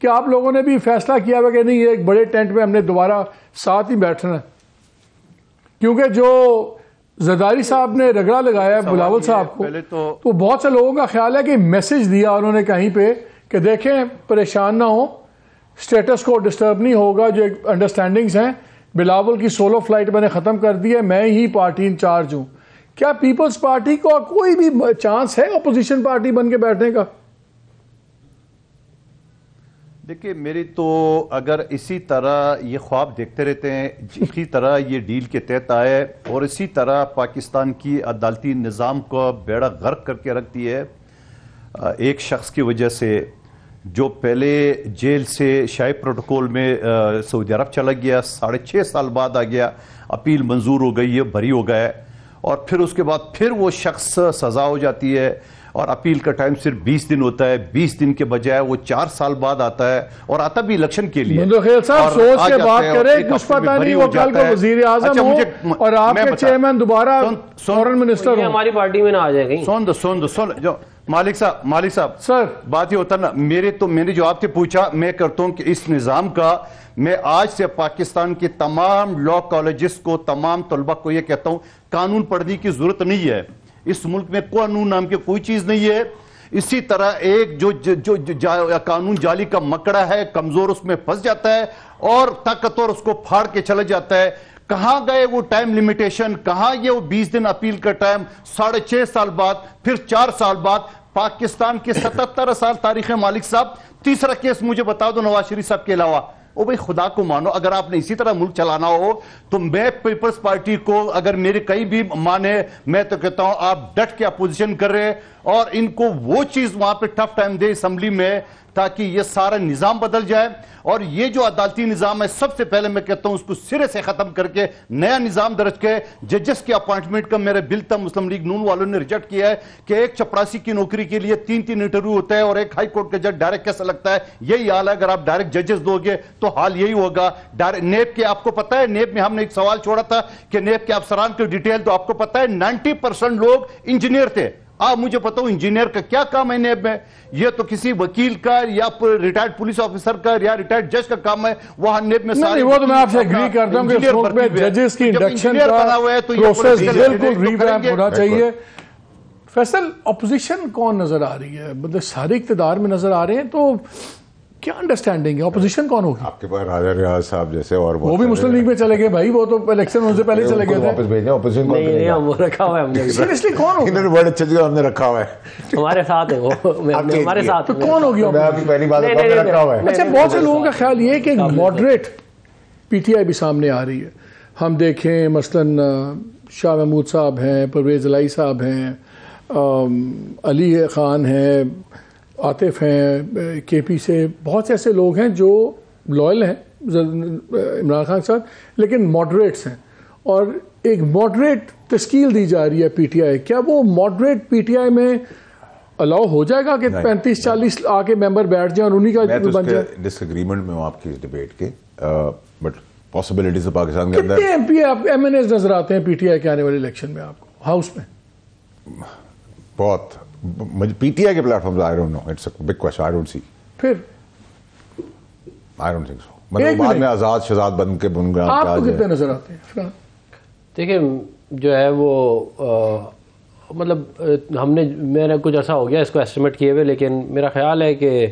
کہ آپ لوگوں نے بھی فیصلہ کیا ہوا کہ نہیں یہ ایک بڑے ٹینٹ میں ہم نے دوبارہ ساتھ ہی بیٹھنا ہے؟ کیونکہ جو زرداری صاحب نے رگڑا لگایا ہے بلاول صاحب کو, تو بہت سے لوگوں کا خیال ہے کہ میسج دیا انہوں نے کہیں پہ کہ دیکھیں پریشان نہ ہو, سٹیٹس کو ڈسٹرب نہیں ہوگا, جو ایک انڈرسٹینڈنگز ہیں, بلاول کی سولو فلائٹ میں نے ختم کر دی ہے, میں ہی پارٹی انچارج ہوں. کیا پیپلز پارٹی کو کوئی بھی چانس ہے اپوزیشن پارٹی بن کے بیٹھنے کا؟ دیکھیے میری تو اگر اسی طرح یہ خواب دیکھتے رہتے ہیں, اسی طرح یہ ڈیل کے تحت آئے اور اسی طرح پاکستان کی عدالتی نظام کو بیڑا غرق کر کے رکھ دی ہے ایک شخص کی وجہ سے, جو پہلے جیل سے شاہی پروٹوکول میں سعودی عرب چلا گیا, 6.5 سال بعد آ گیا, اپیل منظور ہو گئی ہے, بری ہو گیا, اور پھر اس کے بعد پھر وہ شخص سزا ہو جاتی ہے اور اپیل کا ٹائم صرف 20 دن ہوتا ہے. 20 دن کے بجائے وہ 4 سال بعد آتا ہے اور آتا بھی الیکشن کے لیے. منتخب صاحب سوچ کے بات کریں, کچھ پتہ نہیں وہ کل کو وزیر اعظم ہو اور آپ کے چیئرمین دوبارہ فورن منسٹر ہو. ہماری پارٹی میں نہ آ جائے گی. سن جو مالک صاحب سر بات یہ ہوتا نا, میں نے جو آپ سے پوچھا, میں کرتا ہوں کہ اس نظام کا میں آج سے پاکستان کے تمام لا کالجز کو, تمام طلبہ کو یہ کہتا ہوں, قانون پڑھنے کی ضرورت نہیں ہے. اس ملک میں قانون نام کی کوئی چیز نہیں ہے. اسی طرح ایک جو قانون جالی کا مکڑا ہے, کمزور اس میں پھنس جاتا ہے اور طاقتور اس کو پھاڑ کے چلا جاتا ہے. کہاں گئے وہ ٹائم لیمیٹیشن, کہاں یہ وہ 20 دن اپیل کا ٹائم, 6.5 سال بعد, پھر 4 سال بعد. پاکستان کے 77 سال تاریخ ہے مالک صاحب. تیسرا کیس مجھے بتا دو نواز شریف صاحب کے علاوہ. او بھئی خدا کو مانو, اگر آپ نے اسی طرح ملک چلانا ہو تو میں پیپلز پارٹی کو اگر میرے کئی بھی مانے, میں تو کہتا ہوں آپ ڈٹ کے اپوزیشن کر رہے اور ان کو وہ چیز وہاں پہ ٹف ٹائم دے اسمبلی میں تاکہ یہ سارا نظام بدل جائے. اور یہ جو عدالتی نظام ہے, سب سے پہلے میں کہتا ہوں اس کو سرے سے ختم کر کے نیا نظام درج کے ججز کی اپوائنٹمنٹ کا میرے بل تھا, مسلم لیگ نون والوں نے ریجیکٹ کیا ہے کہ ایک چپراسی کی نوکری کے لیے 3 انٹرویو ہوتا ہے اور ایک ہائی کورٹ کا جج ڈائریکٹ کیسا لگتا ہے. یہی حال ہے, اگر آپ ڈائریکٹ ججز دو گے تو حال یہی ہوگا. نیب کے آپ کو پتا ہے, نیب میں ہم نے ایک سوال چھوڑا تھا کہ نیب کے افسران کی ڈیٹیل, تو آپ کو پتا ہے 90% لوگ انجینئر تھے. آپ مجھے پتا ہوں انجینئر کا کیا کام ہے نیب میں, یہ تو کسی وکیل کا یا ریٹائرڈ پولیس آفیسر کا یا ریٹائرڈ جج کا کام ہے. وہاں نیب میں نہیں, وہ تو میں آپ سے ایگری کرتا ہوں کہ اس وقت میں ججز کی انڈکشن کا پروسیس بالکل ریویمپ ہونا چاہیے. فیصل, اپوزیشن کون نظر آ رہی ہے؟ مطلب سارے اقتدار میں نظر آ رہے ہیں, تو کیا انڈرسٹینڈنگ ہے, اپوزیشن کون ہوگی؟ آپ کے پاس راجہ ریاض صاحب جیسے, اور وہ بھی مسلم لیگ میں چلے گئے بھائی, وہ تو الیکشن ہونے سے پہلے چلے گئے تھے. واپس بھیجیں, اپوزیشن کون نہیں ہم وہ رکھا ہوا ہے ہم نے, سیریسلی کون ہوگا؟ انہوں نے بڑے اچھے جگہ ہم نے رکھا ہوا ہے, ہمارے ساتھ ہے وہ, ہمارے ساتھ. تو کون ہوگی؟ میں آپ کی پہلی بات رکھا ہوا ہے. اچھا, بہت سے لوگوں کا خیال یہ ہے کہ ماڈریٹ پی ٹی آئی بھی سامنے آ رہی ہے. ہم دیکھیں مثلاً شاہ محمود صاحب ہیں, پرویز الہی صاحب ہیں, علی خان ہیں, عاطف ہیں کے پی سے, بہت سے ایسے لوگ ہیں جو لائل ہیں عمران خان کے ساتھ لیکن ماڈریٹس ہیں, اور ایک ماڈریٹ تشکیل دی جا رہی ہے پی ٹی آئی. کیا وہ ماڈریٹ پی ٹی آئی میں الاؤ ہو جائے گا کہ 35-40 آ کے ممبر بیٹھ جائیں اور انہی کا بن جائے؟ ڈس ایگریمنٹ میں ہوں آپ کی اس ڈیبیٹ کے, بٹ پاسبلٹیز پاکستان کے اندر کتنے M P M N A's نظر آتے ہیں پی ٹی آئی کے آنے والے الیکشن میں آپ کو ہاؤس میں؟ بہت. پی ٹی آئی کے platforms, I don't know, it's a big question, I don't see, پھر آئی ڈونٹ تھنک سو. مطلب بعد میں آزاد شہزاد بن کے بن گیا. آپ کو کتنے نظر آتے ہیں؟ دیکھیں جو ہے وہ مطلب ہم نے, میں نے کچھ عرصہ ہو گیا اس کو ایسٹیمیٹ کیے ہوئے, لیکن میرا خیال ہے کہ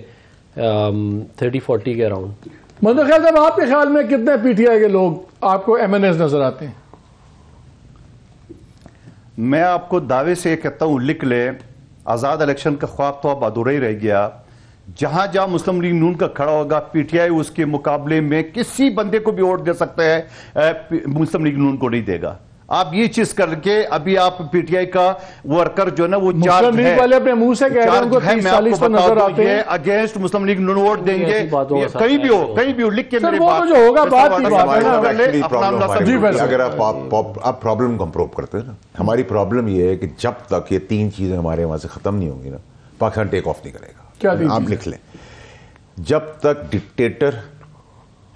30-40 کے اراؤنڈ. مطلب خیال صاحب, آپ کے خیال میں کتنے پی ٹی آئی کے لوگ آپ کو ایم این ایز نظر آتے ہیں؟ میں آپ کو دعوے سے یہ کہتا ہوں, لکھ لے, آزاد الیکشن کا خواب تو اب ادھورا ہی رہ گیا. جہاں جہاں مسلم لیگ نون کا کھڑا ہوگا, پی ٹی آئی اس کے مقابلے میں کسی بندے کو بھی ووٹ دے سکتا ہے, مسلم لیگ نون کو نہیں دے گا. آپ یہ چیز کر کے ابھی آپ پی ٹی آئی کا ورکر جو ہے نا وہ مسلم لیگ والے اپنے منہ سے کہہ رہے ہیں ان کو 30-40 تو نظر آتے ہیں اگینسٹ مسلم لیگ نون ووٹ دیں گے. کہیں بھی ہو لکھ کے میرے بات جو ہوگا بات کی بات ہے. جی اگر آپ پرابلم کو امپروو کرتے ہیں نا, ہماری پرابلم یہ ہے کہ جب تک یہ 3 چیزیں ہمارے وہاں سے ختم نہیں ہوں گی نا, پاکستان ٹیک آف نہیں کرے گا. آپ لکھ لیں, جب تک ڈکٹیٹر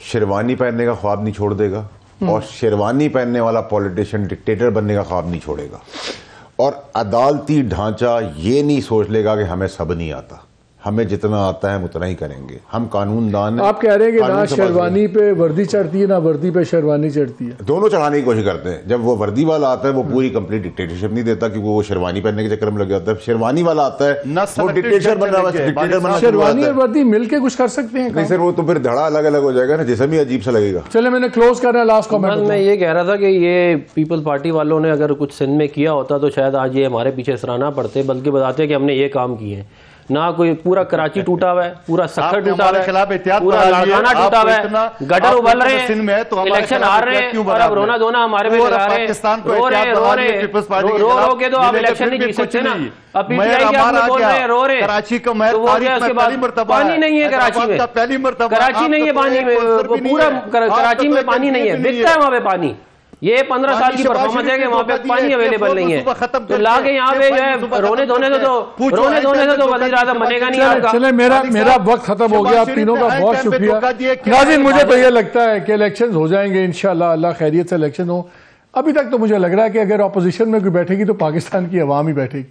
شیروانی پہننے کا خواب نہیں چھوڑ دے گا اور شیروانی پہننے والا پولیٹیشین ڈکٹیٹر بننے کا خواب نہیں چھوڑے گا, اور عدالتی ڈھانچہ یہ نہیں سوچ لے گا کہ ہمیں سب نہیں آتا, ہمیں جتنا آتا ہے ہم اتنا ہی کریں گے, ہم قانون دان ہیں. آپ کہہ رہے ہیں کہ نہ شیروانی پہ وردی چڑھتی ہے نہ وردی پہ شیروانی چڑھتی ہے, دونوں چڑھانے کی کوشش کرتے ہیں. جب وہ وردی والا آتا ہے وہ پوری کمپلیٹ ڈکٹیٹرشپ نہیں دیتا کہ وہ شیروانی پہننے کے چکر میں لگ جاتا ہے. شیروانی والا آتا ہے وہ ڈکٹیٹر بننا, شیروانی اور وردی مل کے کچھ کر سکتے ہیں. نہیں سر, وہ تو پھر دھڑا الگ الگ ہو جائے گا نا, جسم ہی عجیب سا لگے گا. چلے میں نے کلوز کرنا ہے, لاسٹ کامنٹ میں یہ کہہ رہا تھا کہ یہ پیپلز پارٹی والوں نے اگر کچھ سندھ میں کیا ہوتا تو شاید آج یہ ہمارے پیچھے سراہنا پڑتے, بلکہ بتاتے کہ ہم نے یہ کام کیے ہیں. نہ کوئی پورا کراچی ٹوٹا ہوا ہے, پورا سکھر ٹوٹا ہوا ہے, پورا لاڑکانہ ٹوٹا ہوا ہے, گٹر ابل رہے ہیں, الیکشن ہار رہے ہیں اور اب رونا دھونا ہمارے پہ لگا رہے ہیں. رو کے تو آپ الیکشن نہیں جیت سکتے نا. اب پی ٹی آئی کے آپ بول رہے ہیں رو رہے ہیں, کراچی کا پانی نہیں ہے کراچی میں, کراچی نہیں ہے پانی میں, پورا کراچی میں پانی نہیں ہے, بکتا ہے وہاں پہ پانی. یہ 15 سال کی پرفارمنس ہے کہ وہاں پہ پانی اویلیبل نہیں ہے تو لا کے یہاں پہ جو ہے رونے دھونے سے تو وزیر اعظم بنے گا نہیں آپ کا. چلے میرا وقت ختم ہو گیا. آپ تینوں کا بہت شکریہ. ناظرین مجھے تو یہ لگتا ہے کہ الیکشن ہو جائیں گے انشاءاللہ, اللہ خیریت سے الیکشن ہو. ابھی تک تو مجھے لگ رہا ہے کہ اگر اپوزیشن میں کوئی بیٹھے گی تو پاکستان کی عوام ہی بیٹھے گی.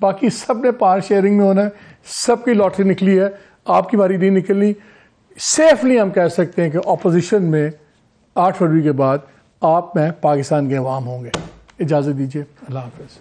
باقی سب نے پار شیئرنگ میں ہونا ہے, سب کی لاٹری نکلی ہے, آپ کی باری نہیں نکلنی. سیفلی ہم کہہ سکتے ہیں کہ اپوزیشن میں 8 فروری کے بعد آپ میں پاکستان کے عوام ہوں گے. اجازت دیجیے, اللہ حافظ.